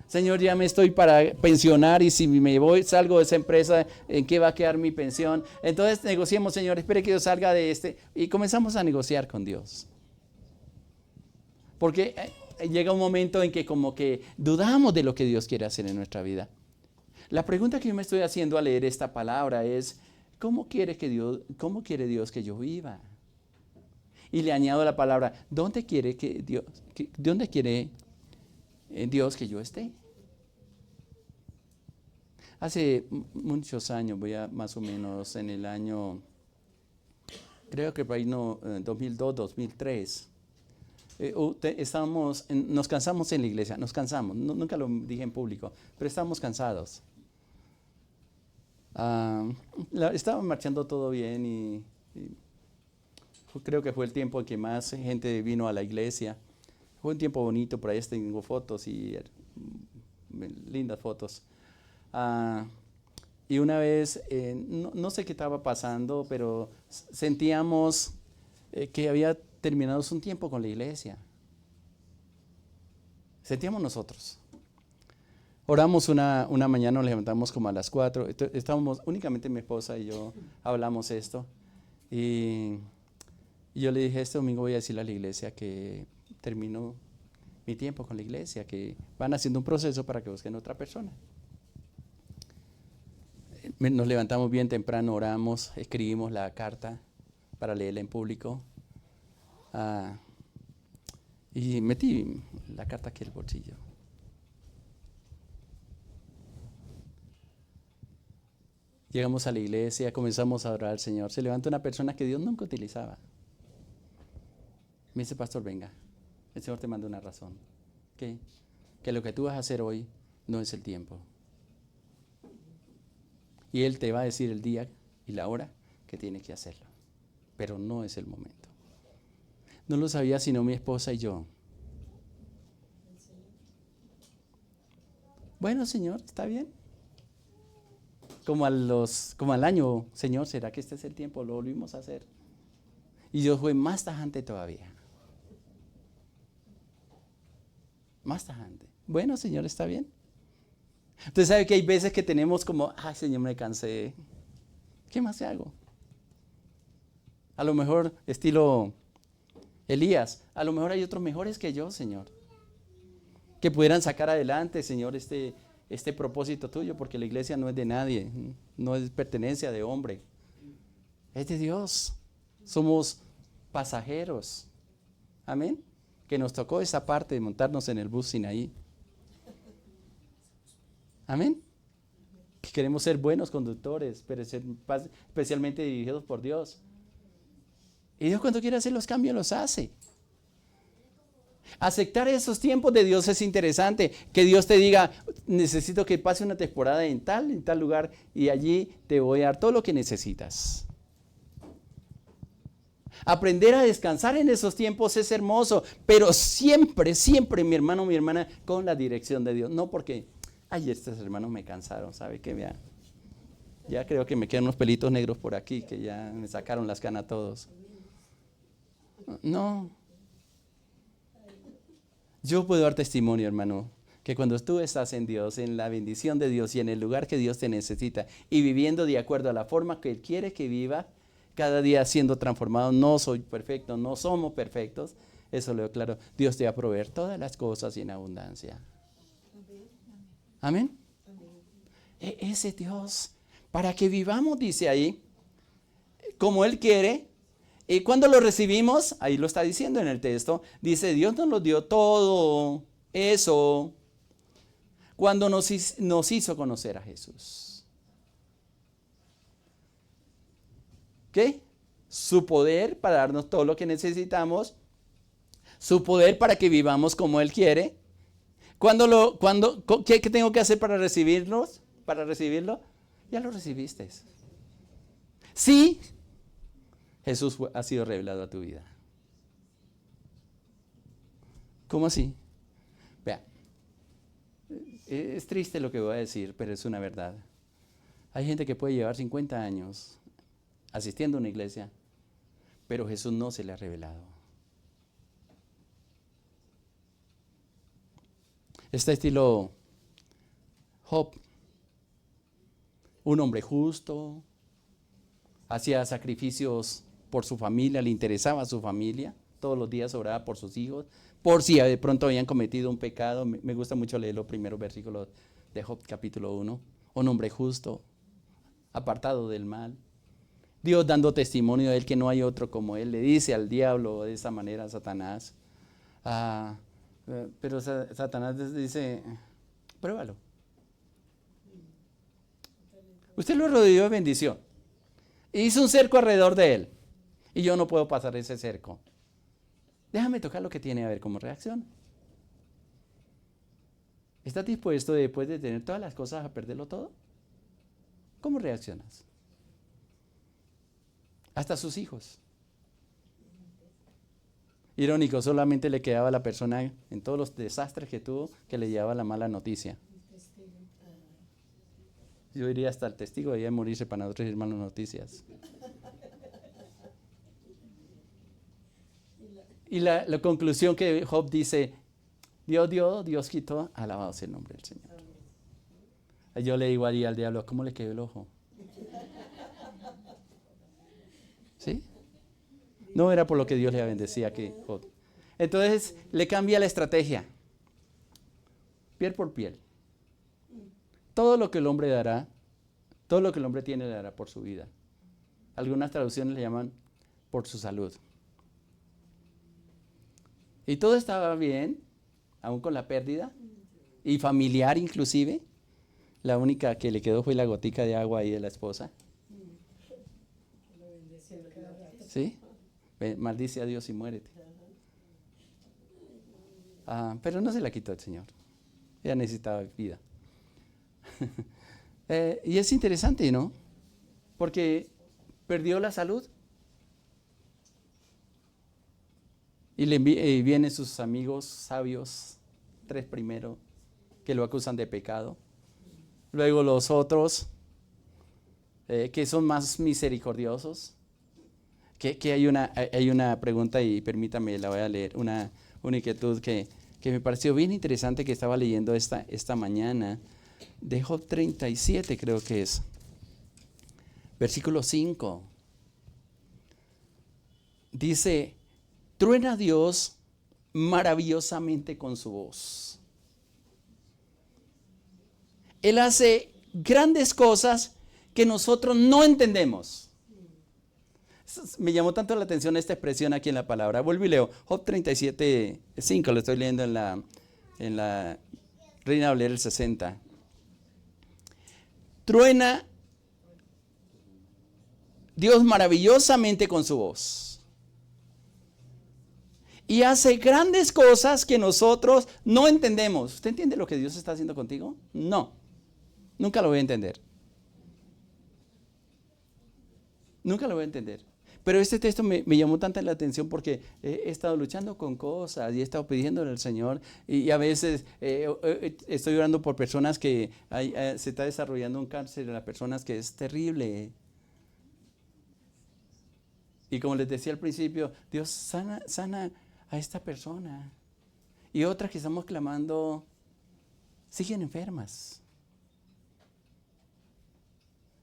Señor, ya me estoy para pensionar y si me voy, salgo de esa empresa, ¿en qué va a quedar mi pensión? Entonces negociemos, Señor, espere que yo salga de este. Y comenzamos a negociar con Dios. Porque llega un momento en que como que dudamos de lo que Dios quiere hacer en nuestra vida. La pregunta que yo me estoy haciendo al leer esta palabra es, ¿cómo quiere Dios que yo viva? Y le añado la palabra, ¿dónde quiere Dios que yo esté? Hace muchos años, más o menos en el año, creo que por ahí 2002, 2003, nos cansamos en la iglesia, nos cansamos, nunca lo dije en público, pero estábamos cansados. Estaba marchando todo bien y creo que fue el tiempo en que más gente vino a la iglesia. Fue un tiempo bonito, por ahí tengo fotos y lindas fotos. Y una vez, no sé qué estaba pasando, pero sentíamos que había terminado un tiempo con la iglesia. Sentíamos nosotros. Oramos una mañana, nos levantamos como a las 4. Estábamos únicamente mi esposa y yo, hablamos esto. Y yo le dije, este domingo voy a decirle a la iglesia que termino mi tiempo con la iglesia, que van haciendo un proceso para que busquen otra persona. Nos levantamos bien temprano, oramos, escribimos la carta para leerla en público. Y metí la carta aquí en el bolsillo. Llegamos a la iglesia, comenzamos a adorar al Señor. Se levanta una persona que Dios nunca utilizaba. Me dice, pastor, venga, el Señor te manda una razón. ¿Qué? Que lo que tú vas a hacer hoy no es el tiempo. Y Él te va a decir el día y la hora que tiene que hacerlo. Pero no es el momento. No lo sabía sino mi esposa y yo. Bueno, Señor, está bien. Como al año, Señor, ¿será que este es el tiempo? Lo volvimos a hacer. Y Dios fue más tajante todavía. Más tajante. Bueno, Señor, está bien. Usted sabe que hay veces que tenemos como, ay, Señor, me cansé. ¿Qué más hago? A lo mejor estilo Elías, a lo mejor hay otros mejores que yo, Señor, que pudieran sacar adelante, Señor, este propósito tuyo, porque la iglesia no es de nadie, no es pertenencia de hombre, es de Dios. Somos pasajeros. Amén. Que nos tocó esa parte de montarnos en el bus Sinaí. Amén. Que queremos ser buenos conductores, pero especialmente dirigidos por Dios. Y Dios cuando quiere hacer los cambios los hace. Aceptar esos tiempos de Dios es interesante. Que Dios te diga, necesito que pase una temporada en tal lugar y allí te voy a dar todo lo que necesitas. Aprender a descansar en esos tiempos es hermoso, pero siempre, siempre, mi hermano, mi hermana, con la dirección de Dios. No porque, ay, estos hermanos me cansaron, ¿sabe qué? Ya creo que me quedan unos pelitos negros por aquí, que ya me sacaron las canas todos. No. Yo puedo dar testimonio, hermano, que cuando tú estás en Dios, en la bendición de Dios y en el lugar que Dios te necesita y viviendo de acuerdo a la forma que Él quiere que viva, cada día siendo transformado, no soy perfecto, no somos perfectos, eso lo veo claro. Dios te va a proveer todas las cosas y en abundancia. Amén. Ese Dios, para que vivamos, dice ahí, como Él quiere. Y cuando lo recibimos, ahí lo está diciendo en el texto, dice, Dios nos lo dio todo eso cuando nos hizo conocer a Jesús. ¿Qué? Su poder para darnos todo lo que necesitamos, su poder para que vivamos como Él quiere. ¿Qué tengo que hacer para recibirlo? Ya lo recibiste. Sí, Jesús ha sido revelado a tu vida. ¿Cómo así? Vea, es triste lo que voy a decir, pero es una verdad. Hay gente que puede llevar 50 años asistiendo a una iglesia, pero Jesús no se le ha revelado. Está estilo Job, un hombre justo, hacía sacrificios por su familia, le interesaba a su familia, todos los días oraba por sus hijos, por si de pronto habían cometido un pecado. Me gusta mucho leer los primeros versículos de Job capítulo 1. Un hombre justo, apartado del mal. Dios dando testimonio de él que no hay otro como él. Le dice al diablo de esa manera a Satanás. Pero Satanás dice, pruébalo. Usted lo rodeó de bendición. Hizo un cerco alrededor de él. Y yo no puedo pasar ese cerco. Déjame tocar lo que tiene a ver cómo reacciona. ¿Estás dispuesto después de tener todas las cosas a perderlo todo? ¿Cómo reaccionas? Hasta sus hijos. Irónico, solamente le quedaba a la persona en todos los desastres que tuvo que le llevaba la mala noticia. Yo diría hasta el testigo debía morirse para nosotros decir malas noticias. Y la conclusión que Job dice, Dios dio, Dios quitó, alabado sea el nombre del Señor. Yo le digo ahí al diablo, ¿cómo le quedó el ojo? ¿Sí? No era por lo que Dios le bendecía que Job. Entonces le cambia la estrategia. Piel por piel. Todo lo que el hombre dará, todo lo que el hombre tiene le dará por su vida. Algunas traducciones le llaman por su salud. Y todo estaba bien, aún con la pérdida, y familiar inclusive. La única que le quedó fue la gotica de agua ahí de la esposa. ¿Sí? Maldice a Dios y muérete. Pero no se la quitó el Señor. Ella necesitaba vida. Y es interesante, ¿no? Porque perdió la salud. Y vienen sus amigos sabios, 3 primero, que lo acusan de pecado. Luego los otros, que son más misericordiosos. Que hay una pregunta, y permítame, la voy a leer, una inquietud que me pareció bien interesante que estaba leyendo esta mañana, de Job 37 creo que es, versículo 5. Dice, truena Dios maravillosamente con su voz. Él hace grandes cosas que nosotros no entendemos. Me llamó tanto la atención esta expresión aquí en la palabra. Vuelvo y leo. Job 37, 5, lo estoy leyendo en la Reina Valera del 60. Truena Dios maravillosamente con su voz. y hace grandes cosas que nosotros no entendemos. ¿Usted entiende lo que Dios está haciendo contigo? No, nunca lo voy a entender. Nunca lo voy a entender. Pero este texto me llamó tanta la atención porque he estado luchando con cosas y he estado pidiéndole al Señor. Y a veces estoy orando por personas que se está desarrollando un cáncer en las personas que es terrible. Y como les decía al principio, Dios sana a esta persona. Y otras que estamos clamando siguen enfermas.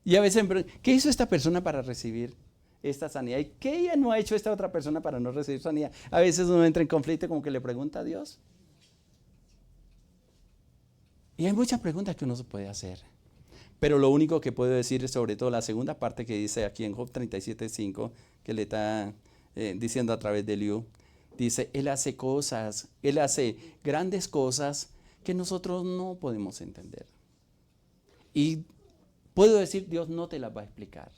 Y a veces, ¿qué hizo esta persona para recibir esta sanidad? ¿Y qué ella no ha hecho esta otra persona para no recibir sanidad? A veces uno entra en conflicto como que le pregunta a Dios. Y hay muchas preguntas que uno se puede hacer. Pero lo único que puedo decir es sobre todo la segunda parte que dice aquí en Job 37:5, que le está diciendo a través de Eliú. Dice, Él hace cosas, Él hace grandes cosas que nosotros no podemos entender. Y puedo decir, Dios no te las va a explicar.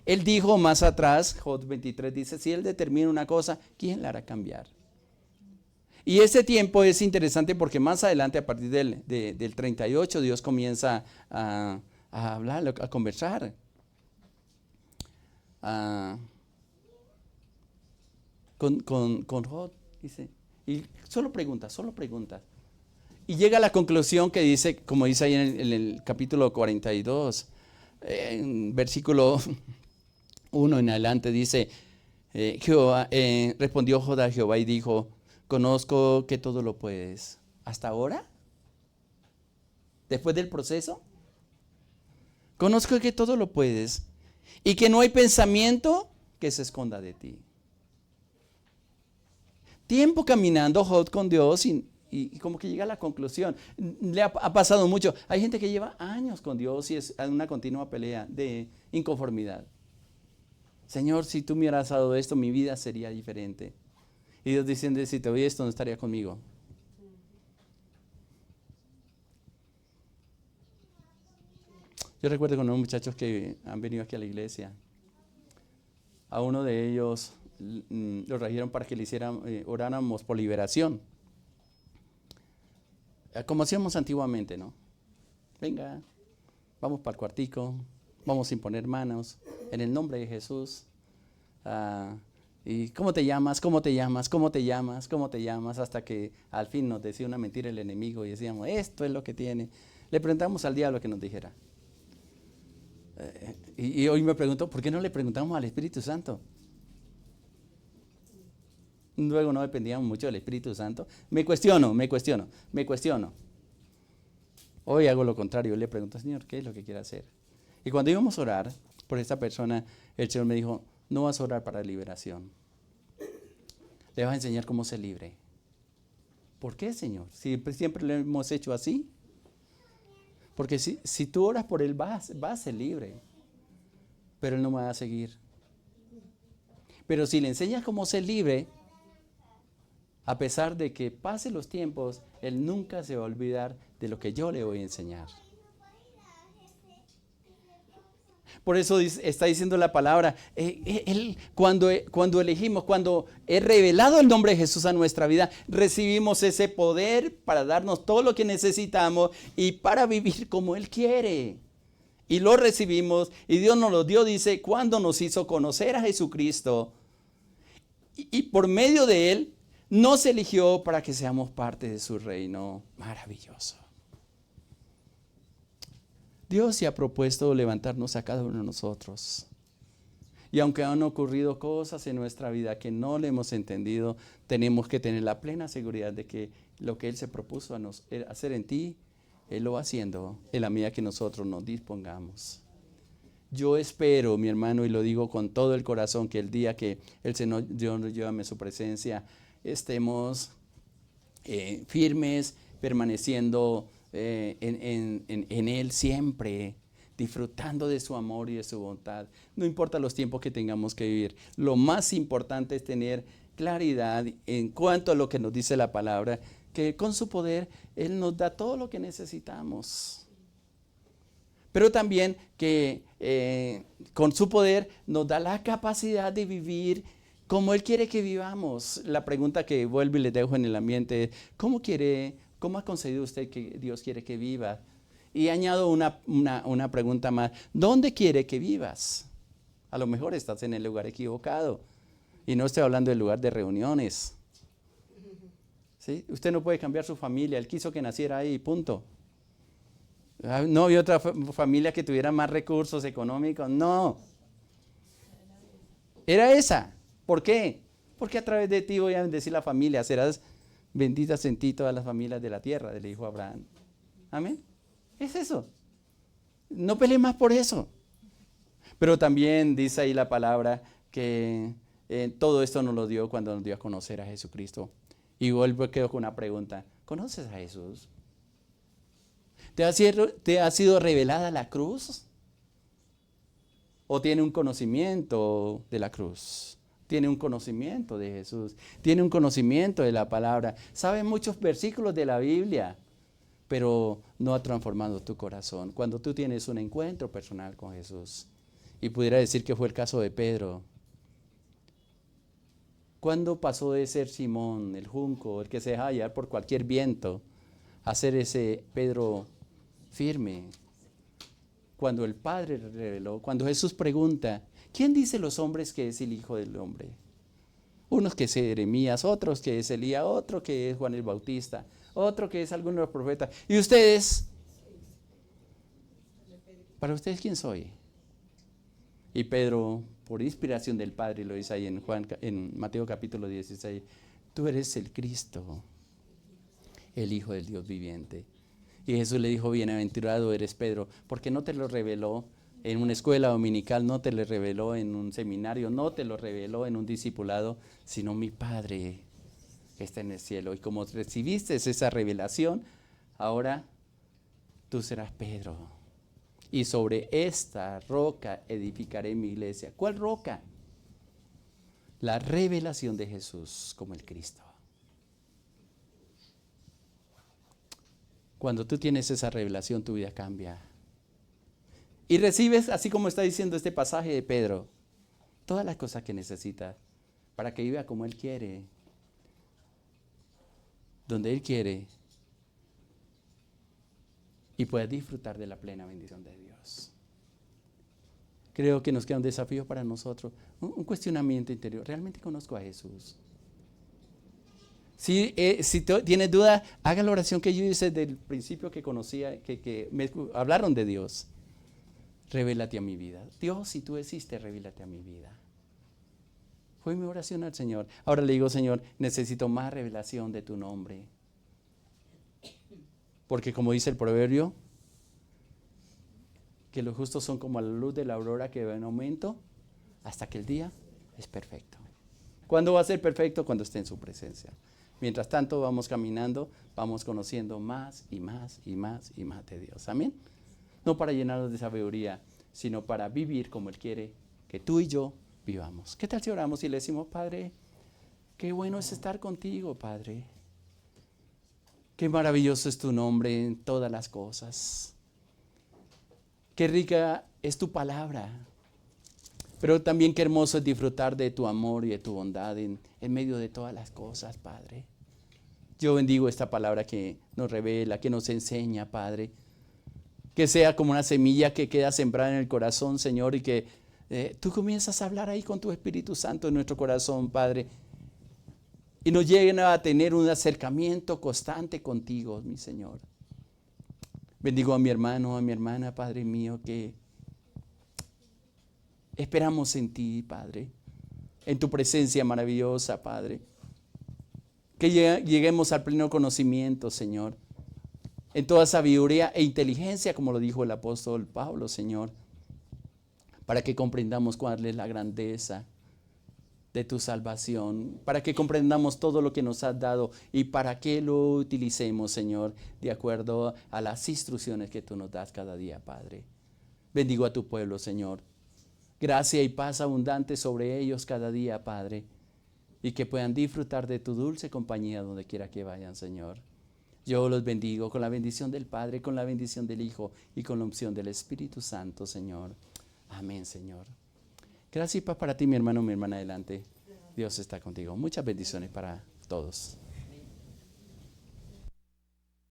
Él dijo más atrás, Job 23 dice, si Él determina una cosa, ¿quién la hará cambiar? Y ese tiempo es interesante porque más adelante, a partir del 38, Dios comienza a hablar, a conversar. Con Job, dice, y solo preguntas. Y llega a la conclusión que dice, como dice ahí en el capítulo 42, en versículo 1 en adelante, dice, respondió Job a Jehová y dijo, conozco que todo lo puedes. ¿Hasta ahora? ¿Después del proceso? Conozco que todo lo puedes y que no hay pensamiento que se esconda de ti. Tiempo caminando Job con Dios y como que llega a la conclusión. Le ha pasado mucho. Hay gente que lleva años con Dios y es una continua pelea de inconformidad. Señor, si tú me hubieras dado esto, mi vida sería diferente. Y Dios diciendo, si te doy esto, no estaría conmigo. Yo recuerdo con unos muchachos que han venido aquí a la iglesia. A uno de ellos lo trajeron para que le oráramos por liberación. Como hacíamos antiguamente, ¿no? Venga, vamos para el cuartico, vamos a imponer manos en el nombre de Jesús. ¿Y cómo te llamas? ¿Cómo te llamas? ¿Cómo te llamas? ¿Cómo te llamas? Hasta que al fin nos decía una mentira el enemigo y decíamos, esto es lo que tiene. Le preguntamos al diablo que nos dijera. Y hoy me pregunto, ¿por qué no le preguntamos al Espíritu Santo? Luego no dependíamos mucho del Espíritu Santo. Me cuestiono. Hoy hago lo contrario, le pregunto, Señor, ¿qué es lo que quiere hacer? Y cuando íbamos a orar por esta persona, el Señor me dijo, no vas a orar para liberación. Le vas a enseñar cómo ser libre. ¿Por qué, Señor? Si siempre lo hemos hecho así. Porque si tú oras por Él, vas a ser libre. Pero Él no me va a seguir. Pero si le enseñas cómo ser libre, a pesar de que pasen los tiempos, Él nunca se va a olvidar de lo que yo le voy a enseñar. Por eso está diciendo la palabra, cuando elegimos, cuando he revelado el nombre de Jesús a nuestra vida, recibimos ese poder para darnos todo lo que necesitamos y para vivir como Él quiere. Y lo recibimos y Dios nos lo dio, dice, cuando nos hizo conocer a Jesucristo. Y por medio de Él, nos eligió para que seamos parte de su reino. Maravilloso. Dios se ha propuesto levantarnos a cada uno de nosotros. Y aunque han ocurrido cosas en nuestra vida que no le hemos entendido, tenemos que tener la plena seguridad de que lo que Él se propuso hacer en ti, Él lo va haciendo en la medida que nosotros nos dispongamos. Yo espero, mi hermano, y lo digo con todo el corazón, que el día que el Señor nos lleve a su presencia, estemos firmes, permaneciendo en Él siempre, disfrutando de su amor y de su bondad. No importa los tiempos que tengamos que vivir, lo más importante es tener claridad en cuanto a lo que nos dice la palabra, que con su poder Él nos da todo lo que necesitamos. Pero también que con su poder nos da la capacidad de vivir como Él quiere que vivamos. La pregunta que vuelvo y les dejo en el ambiente es, ¿cómo ha concebido usted que Dios quiere que viva? Y añado una pregunta más, ¿dónde quiere que vivas? A lo mejor estás en el lugar equivocado. Y no estoy hablando del lugar de reuniones. ¿Sí? Usted no puede cambiar su familia, Él quiso que naciera ahí, punto. No había otra familia que tuviera más recursos económicos, no. Era esa. ¿Por qué? Porque a través de ti voy a bendecir la familia, serás benditas en ti todas las familias de la tierra, le dijo Abraham. Amén. Es eso. No pelee más por eso. Pero también dice ahí la palabra que todo esto nos lo dio cuando nos dio a conocer a Jesucristo. Y vuelvo quedo con una pregunta. ¿Conoces a Jesús? ¿Te ha sido revelada la cruz? ¿O tiene un conocimiento de la cruz? Tiene un conocimiento de Jesús. Tiene un conocimiento de la palabra. Sabe muchos versículos de la Biblia, pero no ha transformado tu corazón. Cuando tú tienes un encuentro personal con Jesús, y pudiera decir que fue el caso de Pedro. ¿Cuándo pasó de ser Simón, el junco, el que se deja llevar por cualquier viento, a ser ese Pedro firme? Cuando el Padre reveló, cuando Jesús pregunta, ¿quién dice los hombres que es el Hijo del Hombre? Unos que es Jeremías, otros que es Elías, otro que es Juan el Bautista, otro que es alguno de los profetas. ¿Y ustedes? ¿Para ustedes quién soy? Y Pedro, por inspiración del Padre, lo dice ahí en Mateo capítulo 16, tú eres el Cristo, el Hijo del Dios viviente. Y Jesús le dijo, bienaventurado eres Pedro, porque no te lo reveló en una escuela dominical, no te lo reveló en un seminario, no te lo reveló en un discipulado, sino mi Padre que está en el cielo. Y como recibiste esa revelación, ahora tú serás Pedro. Y sobre esta roca edificaré mi iglesia. ¿Cuál roca? La revelación de Jesús como el Cristo. Cuando tú tienes esa revelación, tu vida cambia. Y recibes, así como está diciendo este pasaje de Pedro, todas las cosas que necesitas para que viva como Él quiere, donde Él quiere, y puedas disfrutar de la plena bendición de Dios. Creo que nos queda un desafío para nosotros, un cuestionamiento interior. ¿Realmente conozco a Jesús? Si tienes duda, haga la oración que yo hice desde el principio que conocía, que me hablaron de Dios. Revélate a mi vida. Dios, si tú existes, revélate a mi vida. Fue mi oración al Señor. Ahora le digo, Señor, necesito más revelación de tu nombre. Porque como dice el proverbio, que los justos son como la luz de la aurora que va en aumento hasta que el día es perfecto. ¿Cuándo va a ser perfecto? Cuando esté en su presencia. Mientras tanto vamos caminando, vamos conociendo más y más y más y más de Dios. Amén. No para llenarnos de sabiduría, sino para vivir como Él quiere que tú y yo vivamos. ¿Qué tal si oramos y le decimos, Padre, qué bueno es estar contigo, Padre? Qué maravilloso es tu nombre en todas las cosas. Qué rica es tu palabra. Pero también qué hermoso es disfrutar de tu amor y de tu bondad en medio de todas las cosas, Padre. Yo bendigo esta palabra que nos revela, que nos enseña, Padre. Que sea como una semilla que queda sembrada en el corazón, Señor, y que tú comienzas a hablar ahí con tu Espíritu Santo en nuestro corazón, Padre. Y nos lleguen a tener un acercamiento constante contigo, mi Señor. Bendigo a mi hermano, a mi hermana, Padre mío, que esperamos en ti, Padre, en tu presencia maravillosa, Padre. Que lleguemos al pleno conocimiento, Señor, en toda sabiduría e inteligencia, como lo dijo el apóstol Pablo, Señor, para que comprendamos cuál es la grandeza de tu salvación, para que comprendamos todo lo que nos has dado y para que lo utilicemos, Señor, de acuerdo a las instrucciones que tú nos das cada día, Padre. Bendigo a tu pueblo, Señor. Gracia y paz abundante sobre ellos cada día, Padre, y que puedan disfrutar de tu dulce compañía donde quiera que vayan, Señor. Yo los bendigo con la bendición del Padre, con la bendición del Hijo y con la unción del Espíritu Santo, Señor. Amén, Señor. Gracias y paz para ti, mi hermano, mi hermana, adelante. Dios está contigo. Muchas bendiciones para todos.